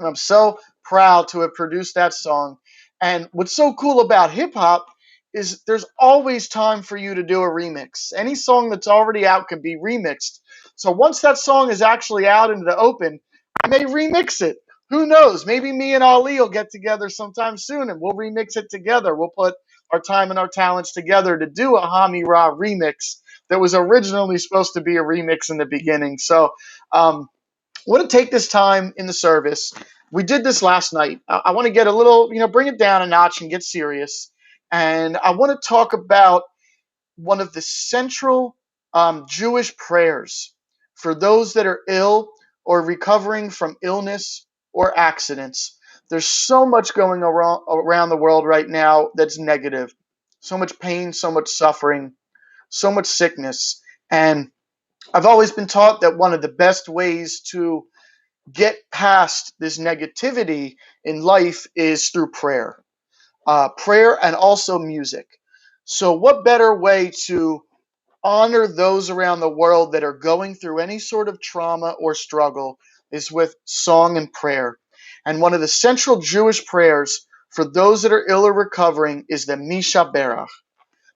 And I'm so proud to have produced that song. And what's so cool about hip hop is there's always time for you to do a remix. Any song that's already out can be remixed. So once that song is actually out into the open, I may remix it. Who knows? Maybe me and Ali will get together sometime soon and we'll remix it together. We'll put our time and our talents together to do a Hami Ra remix that was originally supposed to be a remix in the beginning. So I want to take this time in the service. We did this last night. I want to get a little, bring it down a notch and get serious. And I want to talk about one of the central Jewish prayers for those that are ill or recovering from illness or accidents. There's so much going around the world right now that's negative. So much pain, so much suffering, so much sickness. And I've always been taught that one of the best ways to get past this negativity in life is through prayer. Prayer and also music. So what better way to honor those around the world that are going through any sort of trauma or struggle is with song and prayer. And one of the central Jewish prayers for those that are ill or recovering is the Misha Berach.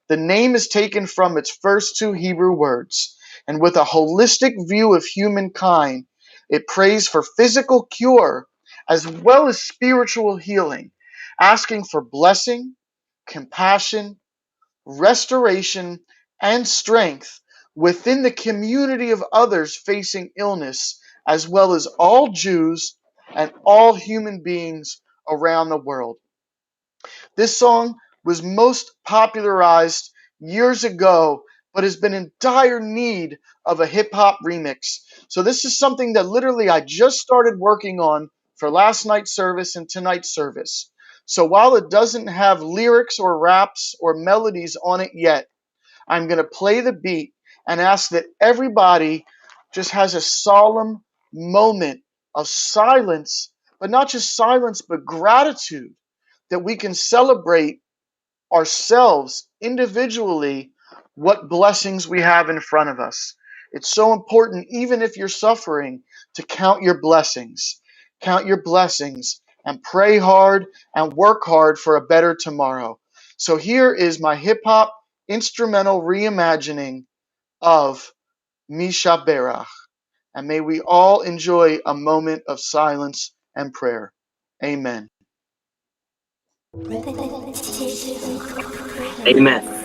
The name is taken from its first two Hebrew words, and with a holistic view of humankind, it prays for physical cure as well as spiritual healing, asking for blessing, compassion, restoration, and strength within the community of others facing illness, as well as all Jews and all human beings around the world. This song was most popularized years ago, but has been in dire need of a hip hop remix. So this is something that literally I just started working on for last night's service and tonight's service. So while it doesn't have lyrics or raps or melodies on it yet, I'm going to play the beat and ask that everybody just has a solemn moment of silence but not just silence, but gratitude, that we can celebrate ourselves individually what blessings we have in front of us. It's so important, even if you're suffering, to count your blessings. Count your blessings and pray hard and work hard for a better tomorrow. So here is my hip hop instrumental reimagining of Misha Berach. And may we all enjoy a moment of silence and prayer. Amen. Amen.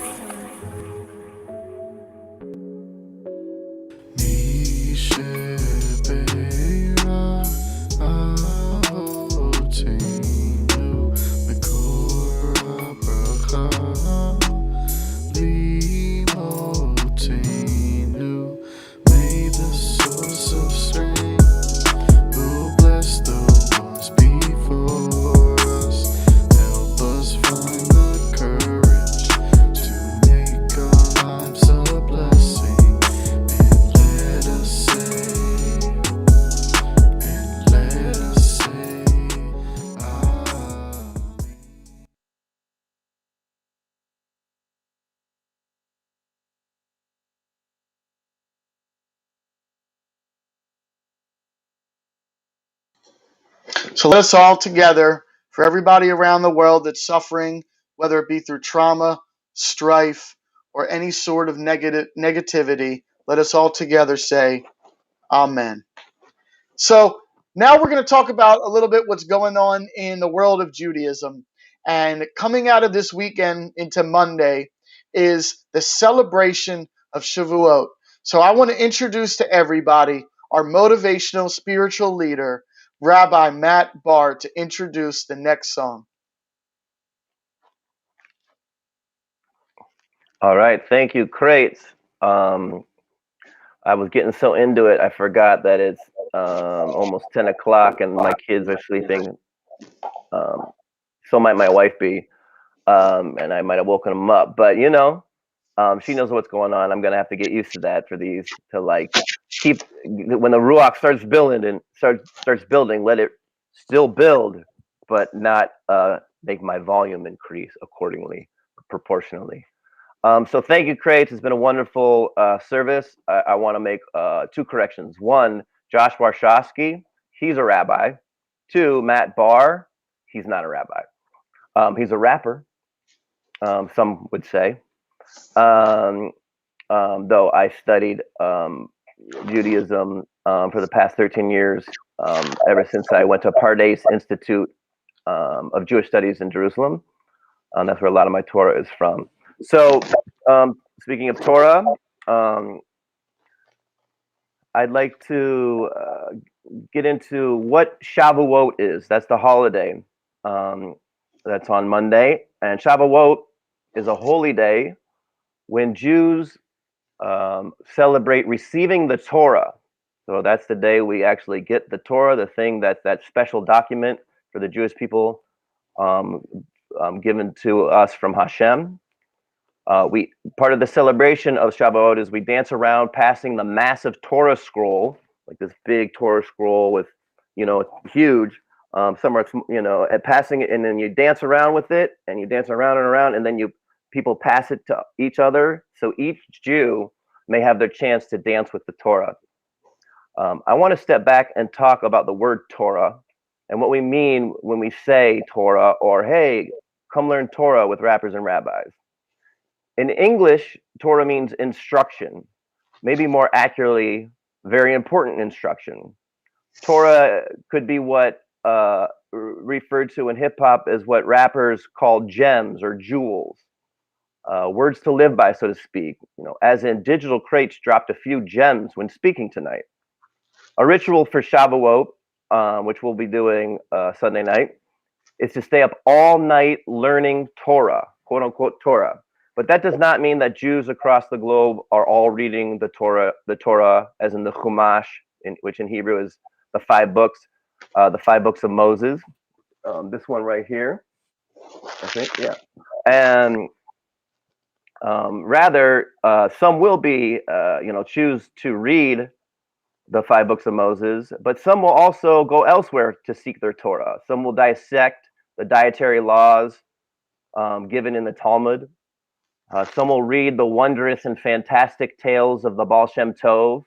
So let us all together, for everybody around the world that's suffering, whether it be through trauma, strife, or any sort of negativity, let us all together say, Amen. So now we're going to talk about a little bit what's going on in the world of Judaism. And coming out of this weekend into Monday is the celebration of Shavuot. So I want to introduce to everybody our motivational spiritual leader, Rabbi Matt Barr, to introduce the next song. All right, thank you, Crates. I was getting so into it, I forgot that it's almost 10 o'clock and my kids are sleeping. So might my wife be, and I might have woken them up. But you know, she knows what's going on. I'm gonna have to get used to that for these to like keep when the ruach starts building and starts building, let it still build, but not make my volume increase accordingly, proportionally. So thank you, Crates. It's been a wonderful service. I want to make two corrections. One, Josh Warshawski, he's a rabbi. Two, Matt Barr, he's not a rabbi. He's a rapper, some would say. Though I studied Judaism for the past 13 years, ever since I went to Pardes Institute of Jewish Studies in Jerusalem. That's where a lot of my Torah is from. So, speaking of Torah, I'd like to get into what Shavuot is. That's the holiday that's on Monday. And Shavuot is a holy day when Jews celebrate receiving the Torah. So that's the day we actually get the Torah, the thing that special document for the Jewish people given to us from Hashem. We part of the celebration of Shavuot is we dance around passing the massive Torah scroll, like this big Torah scroll with, you know, it's huge. Somewhere it's, you know, at passing it, and then you dance around with it, and you dance around and around, and then people pass it to each other, so each Jew may have their chance to dance with the Torah. I want to step back and talk about the word Torah and what we mean when we say Torah, or hey, come learn Torah with rappers and rabbis. In English, Torah means instruction, maybe more accurately, very important instruction. Torah could be what referred to in hip hop as what rappers call gems or jewels, words to live by, so to speak. You know, as in Digital Crates dropped a few gems when speaking tonight. A ritual for Shavuot, which we'll be doing Sunday night, is to stay up all night learning Torah, quote unquote Torah. But that does not mean that Jews across the globe are all reading the Torah as in the Chumash, which in Hebrew is the 5 books of Moses. This one right here, I think, yeah. And rather, some will be, choose to read the 5 books of Moses, but some will also go elsewhere to seek their Torah. Some will dissect the dietary laws given in the Talmud. Some will read the wondrous and fantastic tales of the Baal Shem Tov,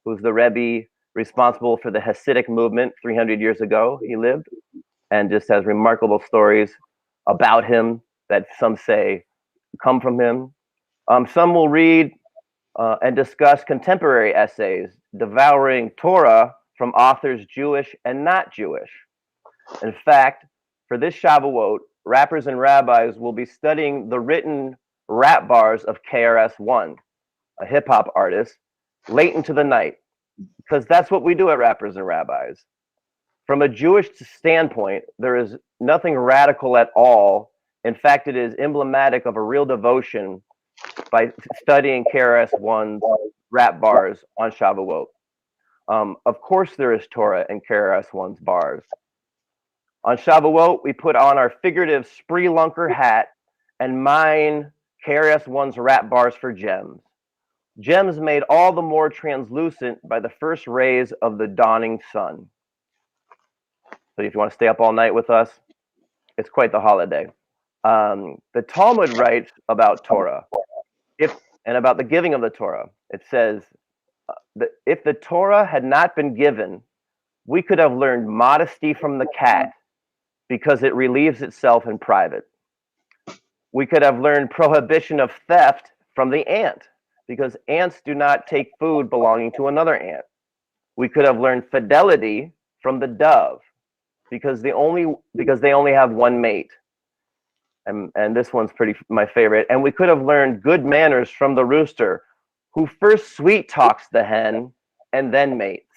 who's the Rebbe responsible for the Hasidic movement 300 years ago. He lived and just has remarkable stories about him that some say come from him. Some will read and discuss contemporary essays devouring Torah from authors Jewish and not Jewish. In fact, for this Shavuot, rappers and rabbis will be studying the written rap bars of KRS-One, a hip-hop artist, late into the night, because that's what we do at Rappers and Rabbis. From a Jewish standpoint, there is nothing radical at all. In fact, it is emblematic of a real devotion by studying KRS-One's rap bars on Shavuot. Of course, there is Torah in KRS-One's bars. On Shavuot, we put on our figurative spree lunker hat and mine KRS-One's rap bars for gems. Gems made all the more translucent by the first rays of the dawning sun. So if you want to stay up all night with us, it's quite the holiday. The Talmud writes about Torah, and about the giving of the Torah. It says that if the Torah had not been given, we could have learned modesty from the cat because it relieves itself in private. We could have learned prohibition of theft from the ant because ants do not take food belonging to another ant. We could have learned fidelity from the dove because they only have one mate. And this one's my favorite. And we could have learned good manners from the rooster, who first sweet talks the hen and then mates.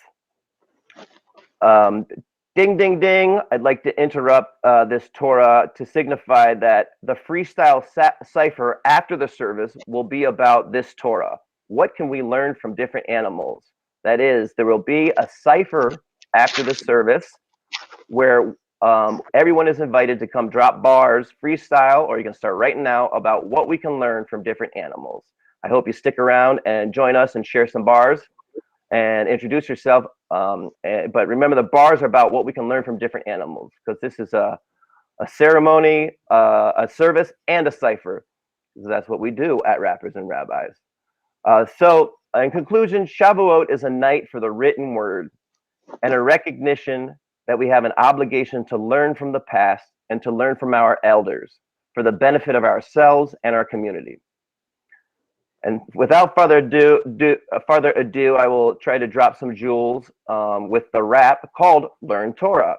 Ding, ding, ding. I'd like to interrupt this Torah to signify that the freestyle Cypher after the service will be about this Torah. What can we learn from different animals? That is, there will be a Cypher after the service where everyone is invited to come drop bars, freestyle, or you can start writing now about what we can learn from different animals. I hope you stick around and join us and share some bars and introduce yourself. But remember, the bars are about what we can learn from different animals, because this is a ceremony, a service, and a Cypher. That's what we do at Rappers and Rabbis. So in conclusion, Shavuot is a night for the written word and a recognition that we have an obligation to learn from the past and to learn from our elders for the benefit of ourselves and our community. And without further ado, I will try to drop some jewels with the rap called Learn Torah.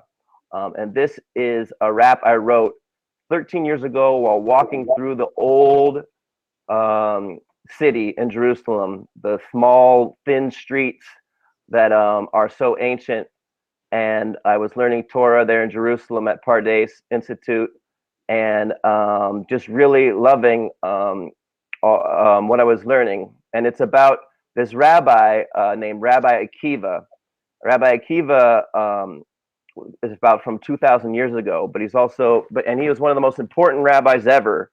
And this is a rap I wrote 13 years ago while walking through the old city in Jerusalem, the small, thin streets that are so ancient. And I was learning Torah there in Jerusalem at Pardes Institute, and just really loving what I was learning. And it's about this rabbi named Rabbi Akiva. Rabbi Akiva is about from 2,000 years ago, but he was one of the most important rabbis ever.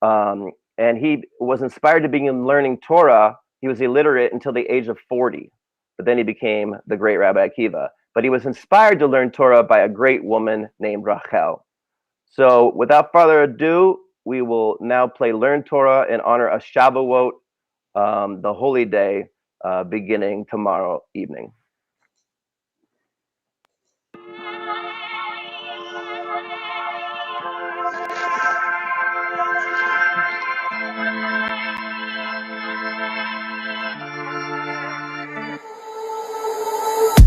And he was inspired to begin learning Torah. He was illiterate until the age of 40, but then he became the great Rabbi Akiva. But he was inspired to learn Torah by a great woman named Rachel. So without further ado, we will now play Learn Torah in honor of Shavuot, the holy day, beginning tomorrow evening.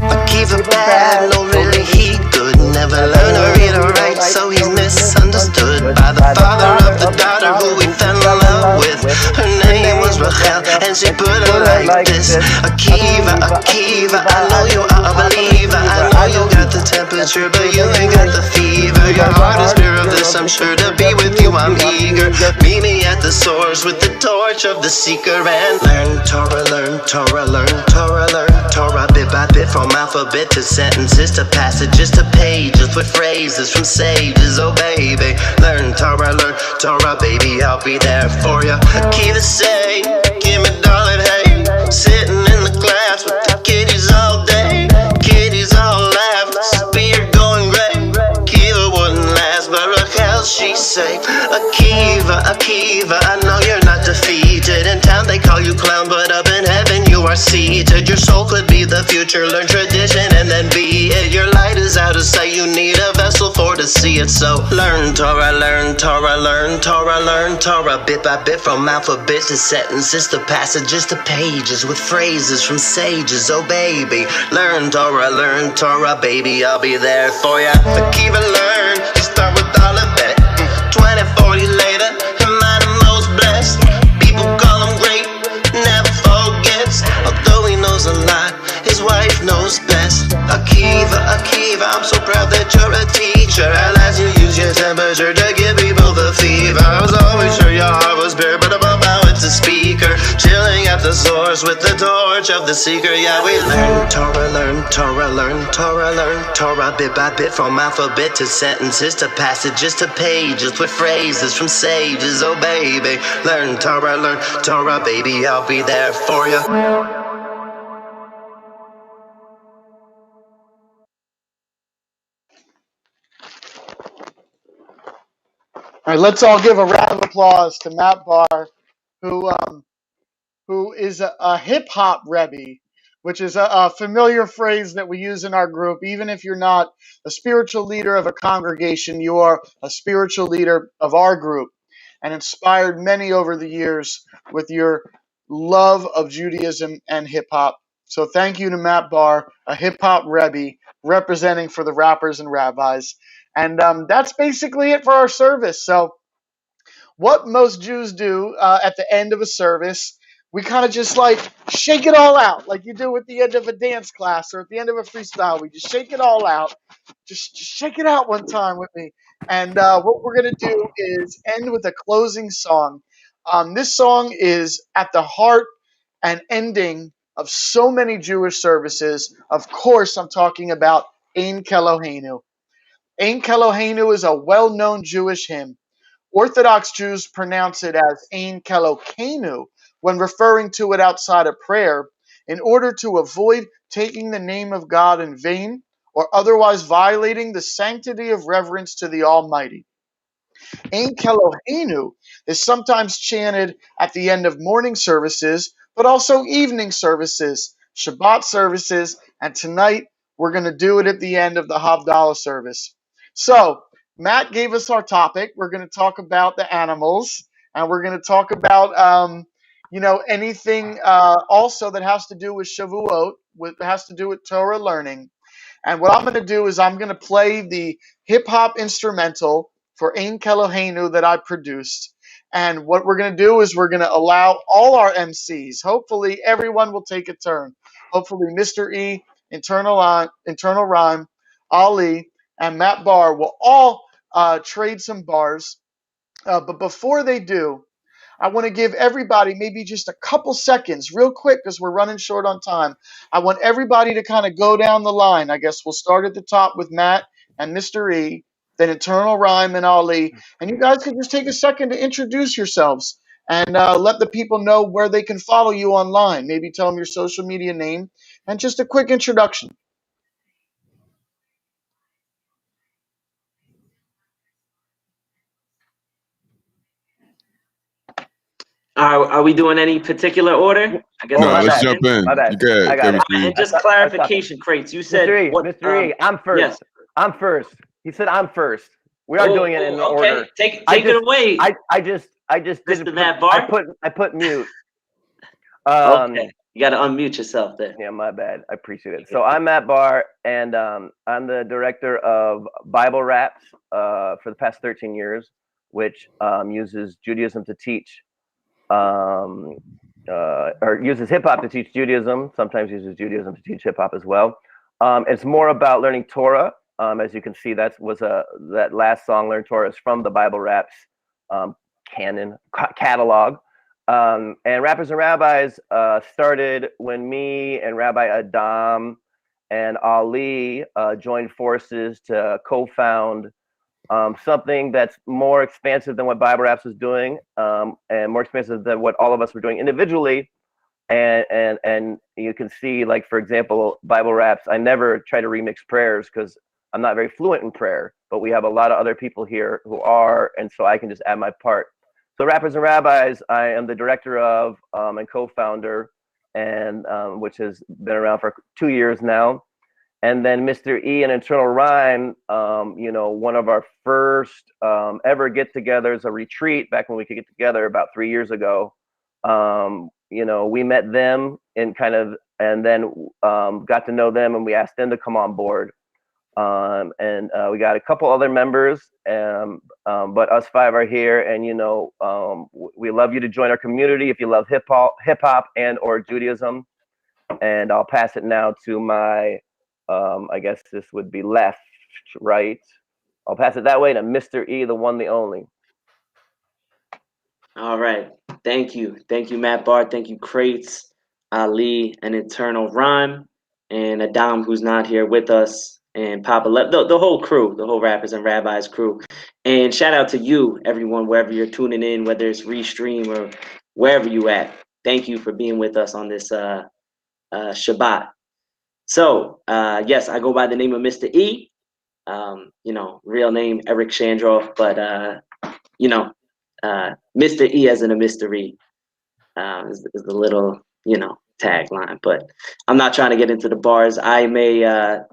Akiva bad, no really he good. Never learned to read or write, so he's misunderstood by the father of the daughter who he fell in love with. Her name was Rachel, and she put it like this: Akiva, Akiva, I know you are a believer. I know you got the temperature, but you ain't got the fever. Your heart is pure of this, I'm sure to be with you, I'm eager. Meet me at the source with the torch of the seeker and learn Torah, learn Torah, learn Torah, learn Torah, bit by bit, from alphabet to sentences to passages to pages with phrases from sages. Oh baby, learn Torah, baby, I'll be there for ya. Akiva say, give me darling, hey, sitting in the class with the kiddies all Torah seated. Your soul could be the future. Learn tradition and then be it. Your light is out of sight. You need a vessel for to see it. So learn Torah, learn Torah, learn Torah, learn Torah. Bit by bit, from alphabet to sentences to passages to pages with phrases from sages. Oh baby, learn Torah, baby, I'll be there for ya. Akiva, learn. You start with all of it. 20, 40 later, your mind the most blessed. People call him great, never forgets. Although he knows a lot, his wife knows best. Akiva, I'm so proud that you're a teacher. I'll ask you use your temperature to give people the fever. I was always sure your heart was pure, but above now it's a speaker. Chilling at the source with the torch of the seeker. Yeah, we learn Torah, learn Torah, learn Torah, learn Torah. Bit by bit, from alphabet to sentences to passages to pages with phrases from sages. Oh baby, learn Torah, baby, I'll be there for you. All right, let's all give a round of applause to Matt Barr, who is a hip hop Rebbe, which is a familiar phrase that we use in our group. Even if you're not a spiritual leader of a congregation, you are a spiritual leader of our group, and inspired many over the years with your love of Judaism and hip hop. So thank you to Matt Barr, a hip hop Rebbe, representing for the rappers and rabbis. And that's basically it for our service. So what most Jews do at the end of a service, we kind of just like shake it all out, like you do at the end of a dance class or at the end of a freestyle. We just shake it all out. Just shake it out one time with me. And what we're going to do is end with a closing song. This song is at the heart and ending of so many Jewish services. Of course, I'm talking about Ein Keloheinu. Ein Keloheinu is a well-known Jewish hymn. Orthodox Jews pronounce it as Ein Kelokeinu when referring to it outside of prayer in order to avoid taking the name of God in vain or otherwise violating the sanctity of reverence to the Almighty. Ein Keloheinu is sometimes chanted at the end of morning services, but also evening services, Shabbat services, and tonight we're going to do it at the end of the Havdallah service. So, Matt gave us our topic. We're going to talk about the animals, and we're going to talk about, anything also that has to do with Shavuot, has to do with Torah learning. And what I'm going to do is I'm going to play the hip hop instrumental for Ein Keloheinu that I produced. And what we're going to do is we're going to allow all our MCs, hopefully everyone will take a turn. Hopefully Mr. E, Internal Rhyme, Ali, and Matt Barr will all trade some bars. But before they do, I want to give everybody maybe just a couple seconds, real quick, because we're running short on time. I want everybody to kind of go down the line. I guess we'll start at the top with Matt and Mr. E, then Eternal Rhyme and Ali. And you guys can just take a second to introduce yourselves and let the people know where they can follow you online. Maybe tell them your social media name and just a quick introduction. Are we doing any particular order? I guess Oh, No, my let's bad. jump in. My bad. You good? I got it. And just clarification, Crates. You said Mr. E, I'm first. Yes. I'm first. He said I'm first. We are doing it in order. Take it away. I just didn't. Mr. Matt Barr? I put mute. Okay. You got to unmute yourself there. Yeah, my bad. I appreciate it. So I'm Matt Barr, and I'm the director of Bible Raps for the past 13 years, which uses Judaism to teach, or uses hip hop to teach Judaism. Sometimes uses Judaism to teach hip hop as well. It's more about learning Torah. As you can see, that last song, "Learn Torah," is from the Bible Raps catalog. And Rappers and Rabbis started when me and Rabbi Adam and Ali joined forces to co-found something that's more expansive than what Bible Raps was doing, and more expansive than what all of us were doing individually. And you can see, like, for example, Bible Raps, I never try to remix prayers because I'm not very fluent in prayer, but we have a lot of other people here who are, and so I can just add my part. So Rappers and Rabbis, I am the director of and co-founder, and which has been around for 2 years now. And then Mr. E and Internal Rhyme, one of our first ever get-togethers, a retreat back when we could get together about 3 years ago. We met them and then got to know them, and we asked them to come on board. We got a couple other members, but us 5 are here, and we love you to join our community if you love hip hop and or Judaism. And I'll pass it now to my, I guess this would be left, right? I'll pass it that way to Mr. E, the one, the only. All right. Thank you, Matt Bart. Thank you, Crates, Ali, and Eternal Rhyme, and Adam, who's not here with us, and Papa, the whole crew, the whole Rappers and Rabbis crew. And shout out to you, everyone, wherever you're tuning in, whether it's Restream or wherever you at. Thank you for being with us on this Shabbat. So, yes, I go by the name of Mr. E. Real name Eric Chandroff, but Mr. E as in a mystery is the little tagline. But I'm not trying to get into the bars. I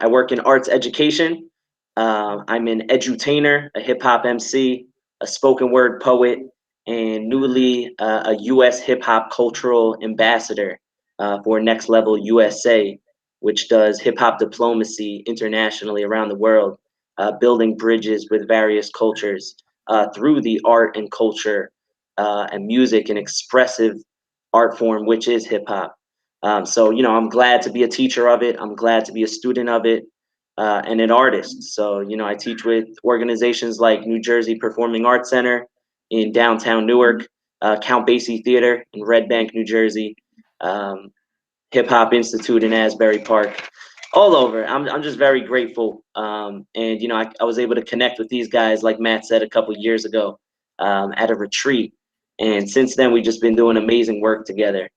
work in arts education. I'm an edutainer, a hip hop MC, a spoken word poet, and newly a U.S. hip hop cultural ambassador for Next Level USA, which does hip hop diplomacy internationally around the world, building bridges with various cultures through the art and culture and music and expressive art form, which is hip hop. So I'm glad to be a teacher of it. I'm glad to be a student of it and an artist. So I teach with organizations like New Jersey Performing Arts Center in downtown Newark, Count Basie Theater in Red Bank, New Jersey, Hip Hop Institute in Asbury Park, all over. I'm just very grateful. And I was able to connect with these guys, like Matt said a couple years ago, at a retreat. And since then, we've just been doing amazing work together.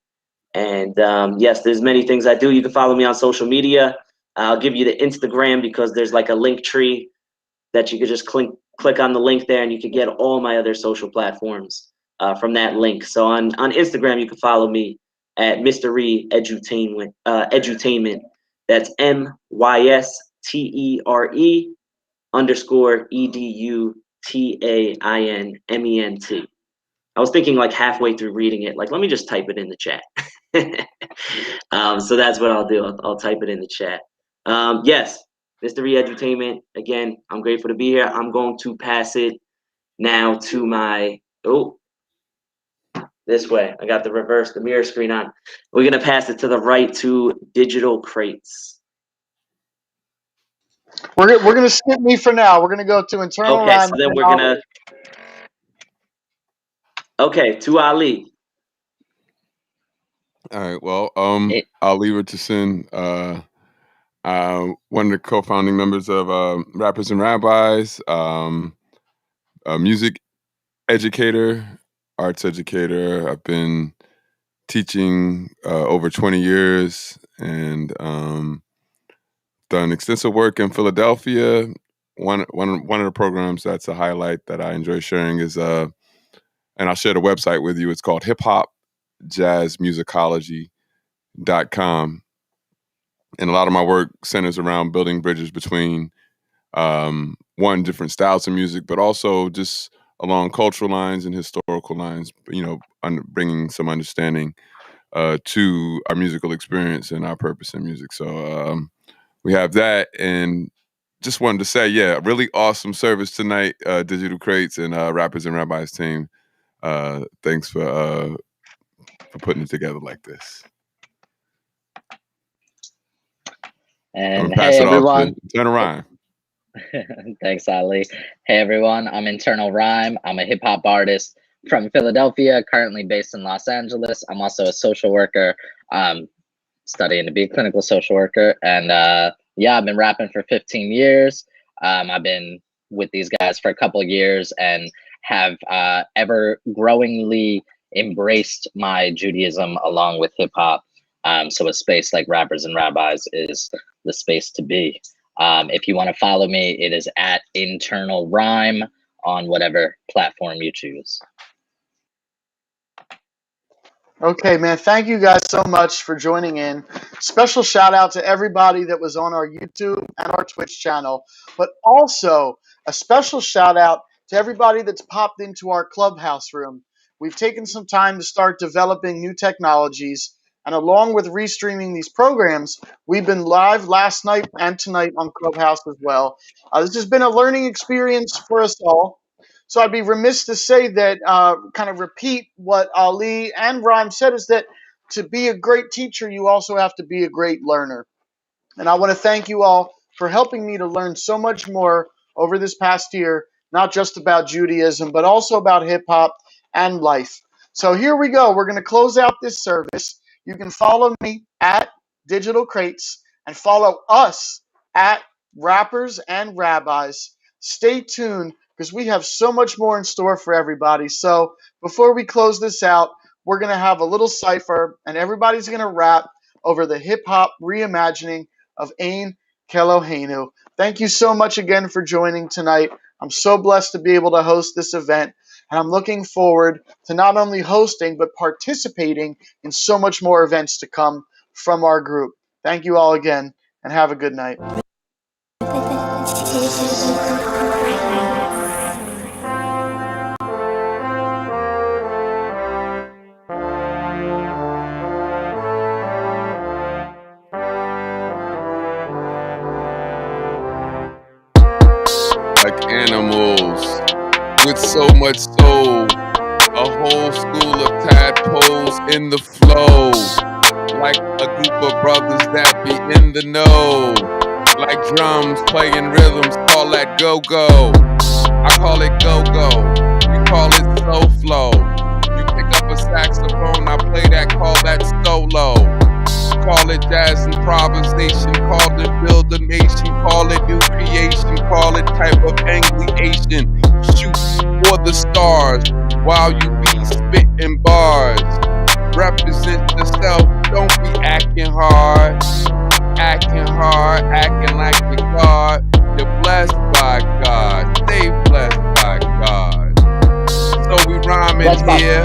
And yes, there's many things I do. You can follow me on social media. I'll give you the Instagram because there's like a link tree that you could just click on the link there, and you could get all my other social platforms from that link. So on Instagram, you can follow me at Mystery Edutainment. That's MYSTERE_EDUTAINMENT. I was thinking like halfway through reading it, like, let me just type it in the chat. So that's what I'll do. I'll type it in the chat. Yes, Mystery Edutainment. Again, I'm grateful to be here. I'm going to pass it now to my, this way. I got the mirror screen on. We're going to pass it to the right to Digital Crates. We're going to skip me for now. We're going to go to Internal Okay, Rhyme. so then we're going to, okay, to Ali. All right. Well, Ali Richardson, one of the co-founding members of Rappers and Rabbis, a music educator, arts educator. I've been teaching over 20 years and done extensive work in Philadelphia. One of the programs that's a highlight that I enjoy sharing is, and I'll share the website with you. It's called hiphopjazzmusicology.com. And a lot of my work centers around building bridges between different styles of music, but also just along cultural lines and historical lines, bringing some understanding to our musical experience and our purpose in music. So we have that, and just wanted to say, really awesome service tonight, Digital Crates and Rappers and Rabbis team. Thanks for putting it together like this. And hey everyone, Internal Rhyme. Thanks, Ali. Hey everyone, I'm Internal Rhyme. I'm a hip hop artist from Philadelphia, currently based in Los Angeles. I'm also a social worker, studying to be a clinical social worker. And I've been rapping for 15 years. I've been with these guys for a couple of years and have ever growingly embraced my Judaism along with hip hop. So a space like Rappers and Rabbis is the space to be. If you want to follow me, it is at Internal Rhyme on whatever platform you choose. Okay, man. Thank you guys so much for joining in. Special shout out to everybody that was on our YouTube and our Twitch channel, but also a special shout out to everybody that's popped into our Clubhouse room. We've taken some time to start developing new technologies, and along with restreaming these programs, we've been live last night and tonight on Clubhouse as well. This has been a learning experience for us all. So I'd be remiss to say that, kind of repeat what Ali and Rhyme said, is that to be a great teacher, you also have to be a great learner. And I want to thank you all for helping me to learn so much more over this past year, not just about Judaism, but also about hip hop and life. So here we go. We're going to close out this service. You can follow me at Digital Crates and follow us at Rappers and Rabbis. Stay tuned because we have so much more in store for everybody. So before we close this out, we're going to have a little cipher and everybody's going to rap over the hip hop reimagining of Ein Keloheinu. Thank you so much again for joining tonight. I'm so blessed to be able to host this event, and I'm looking forward to not only hosting but participating in so much more events to come from our group. Thank you all again, and have a good night. Like animals with so much soul, a whole school of tadpoles in the flow, like a group of brothers that be in the know, like drums playing rhythms, call that go-go. I call it go-go, you call it slow flow. You pick up a saxophone, I play that, call that solo. Call it jazz improvisation, call it build a nation, call it new creation, call it type of angliation. Shoot for the stars while you be spitting bars. Represent yourself, don't be acting hard, acting like you're God. You're blessed by God, stay blessed by God. So we rhyming here,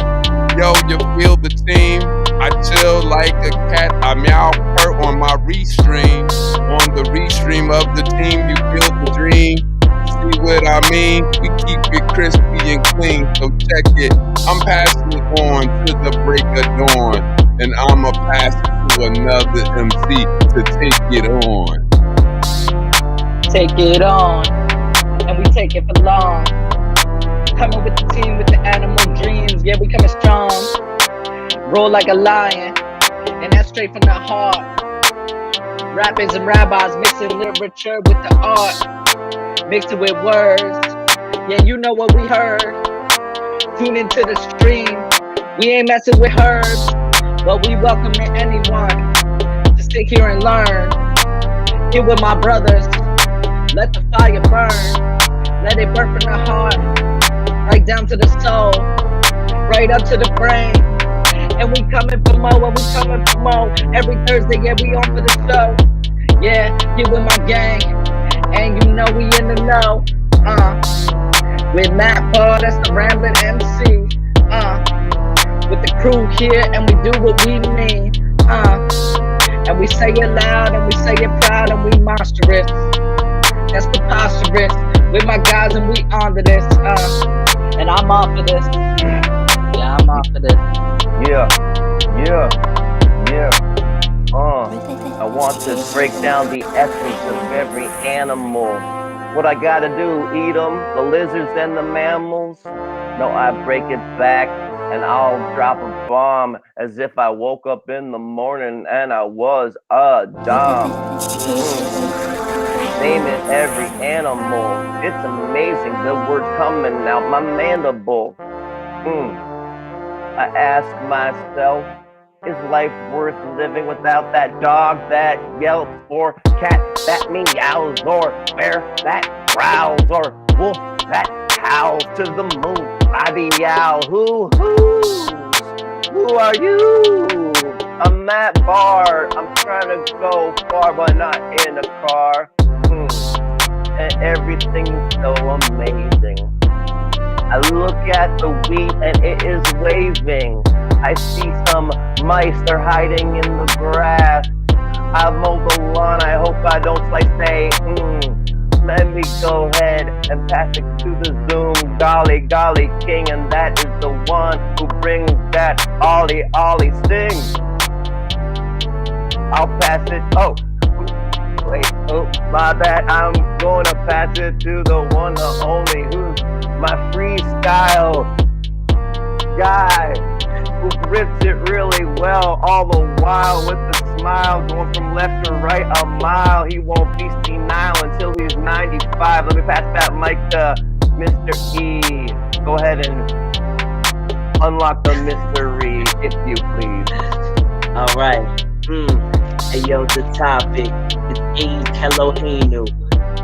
yo, you feel the team. I chill like a cat, I meow purr on my restream. On the restream of the team, you feel the dream. See what I mean? We keep it crispy and clean, so check it. I'm passing it on to the break of dawn, and I'ma pass it to another MC to take it on. Take it on, and we take it for long. Coming with the team with the animal dreams, yeah, we coming strong. Roll like a lion, and that's straight from the heart. Rappers and rabbis mixing literature with the art, mixed it with words. Yeah, you know what we heard. Tune into the stream. We ain't messing with herbs, but we welcoming anyone to stay here and learn. Here with my brothers, let the fire burn. Let it burn from the heart, right down to the soul, right up to the brain. And we coming for more, and we coming for more. Every Thursday, yeah, we on for the show. Yeah, here with my gang, and you know we in the know. With Matt Paul, that's the Rambling MC. With the crew here, and we do what we mean. And we say it loud, and we say it proud, and we monstrous. That's preposterous. With my guys, and we onto this. And I'm off for this. Yeah, I'm off for this. Yeah. I want to break down the essence of every animal. What I gotta do, eat them, the lizards and the mammals? No, I break it back and I'll drop a bomb as if I woke up in the morning and I was a dom. Naming every animal. It's amazing, the words coming out my mandible. I ask myself, is life worth living without that dog that yelps, or cat that meows, or bear that growls, or wolf that howls to the moon? I be owl. Who are you? I'm Matt Bard. I'm trying to go far, but not in a car. And everything's so amazing. I look at the wheat and it is waving. I see some mice, they're hiding in the grass. I've mowed the lawn, I hope I don't say, let me go ahead and pass it to the Zoom Golly Golly King, and that is the one who brings that Ollie Ollie sing. I'll pass it, my bad, I'm gonna pass it to the one, the only, who's my freestyle guy, who grips it really well, all the while with the smile, going from left to right a mile. He won't be senile until he's 95. Let me pass that mic to Mr. E. Go ahead and unlock the mystery, if you please. All right. Hey yo, the topic is Eid Eloheinu.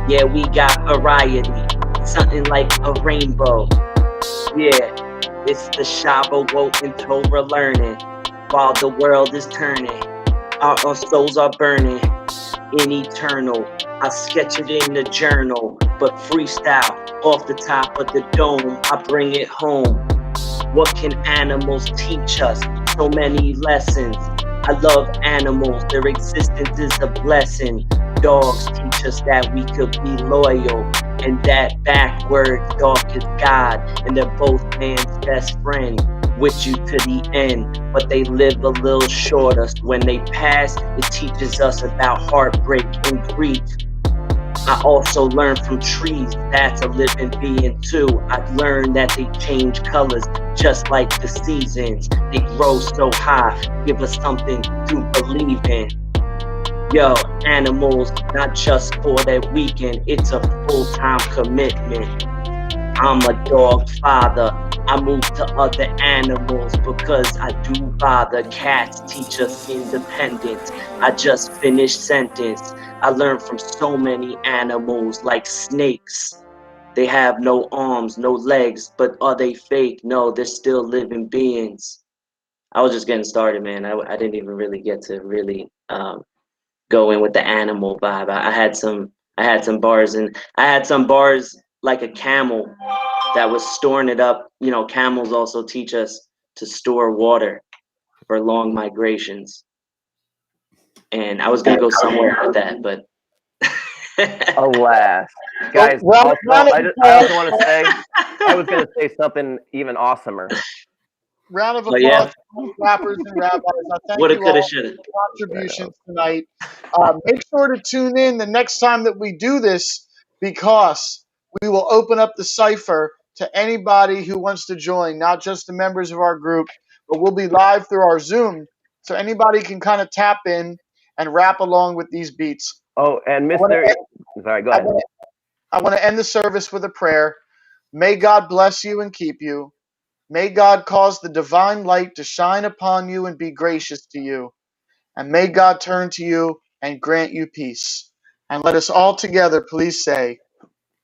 Yeah, we got variety, something like a rainbow. Yeah, it's the Shavuot and Torah learning, while the world is turning. Our souls are burning in eternal. I sketch it in the journal, but freestyle off the top of the dome. I bring it home. What can animals teach us? So many lessons. I love animals, their existence is a blessing. Dogs teach us that we could be loyal, and that backward dog is God, and they're both man's best friend, with you to the end. But they live a little shorter. When they pass, it teaches us about heartbreak and grief. I also learned from trees, that's a living being too. I've learned that they change colors just like the seasons. They grow so high, give us something to believe in. Yo, animals, not just for that weekend, it's a full-time commitment. I'm a dog father. I move to other animals because I do bother. Cats teach us independence. I just finished sentence. I learned from so many animals, like snakes. They have no arms, no legs, but are they fake? No, they're still living beings. I was just getting started, man. I didn't even really get to really go in with the animal vibe. I had some bars, and I had some bars like a camel that was storing it up. You know, camels also teach us to store water for long migrations. And I was gonna go somewhere with that, but Alas. Guys, Well, also, I also want to say, I was going to say something even awesomer. round of But applause yeah. for rappers and rabbis. I thank Woulda, you coulda, all shoulda. for your contributions tonight. Make sure to tune in the next time that we do this, because we will open up the Cypher to anybody who wants to join, not just the members of our group, but we'll be live through our Zoom, so anybody can kind of tap in and rap along with these beats. Oh, and sorry, go ahead. I want to end the service with a prayer. May God bless you and keep you. May God cause the divine light to shine upon you and be gracious to you. And may God turn to you and grant you peace. And let us all together please say,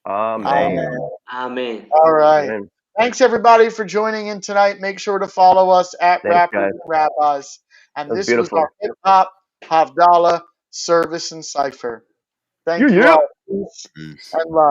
Amen. Amen. All right. Amen. Thanks, everybody, for joining in tonight. Make sure to follow us at Thanks, Rappers guys. and Rabbis. And That was this was beautiful. our hip hop, Havdallah, service, and cipher. Thank you Yeah. all. Peace and love.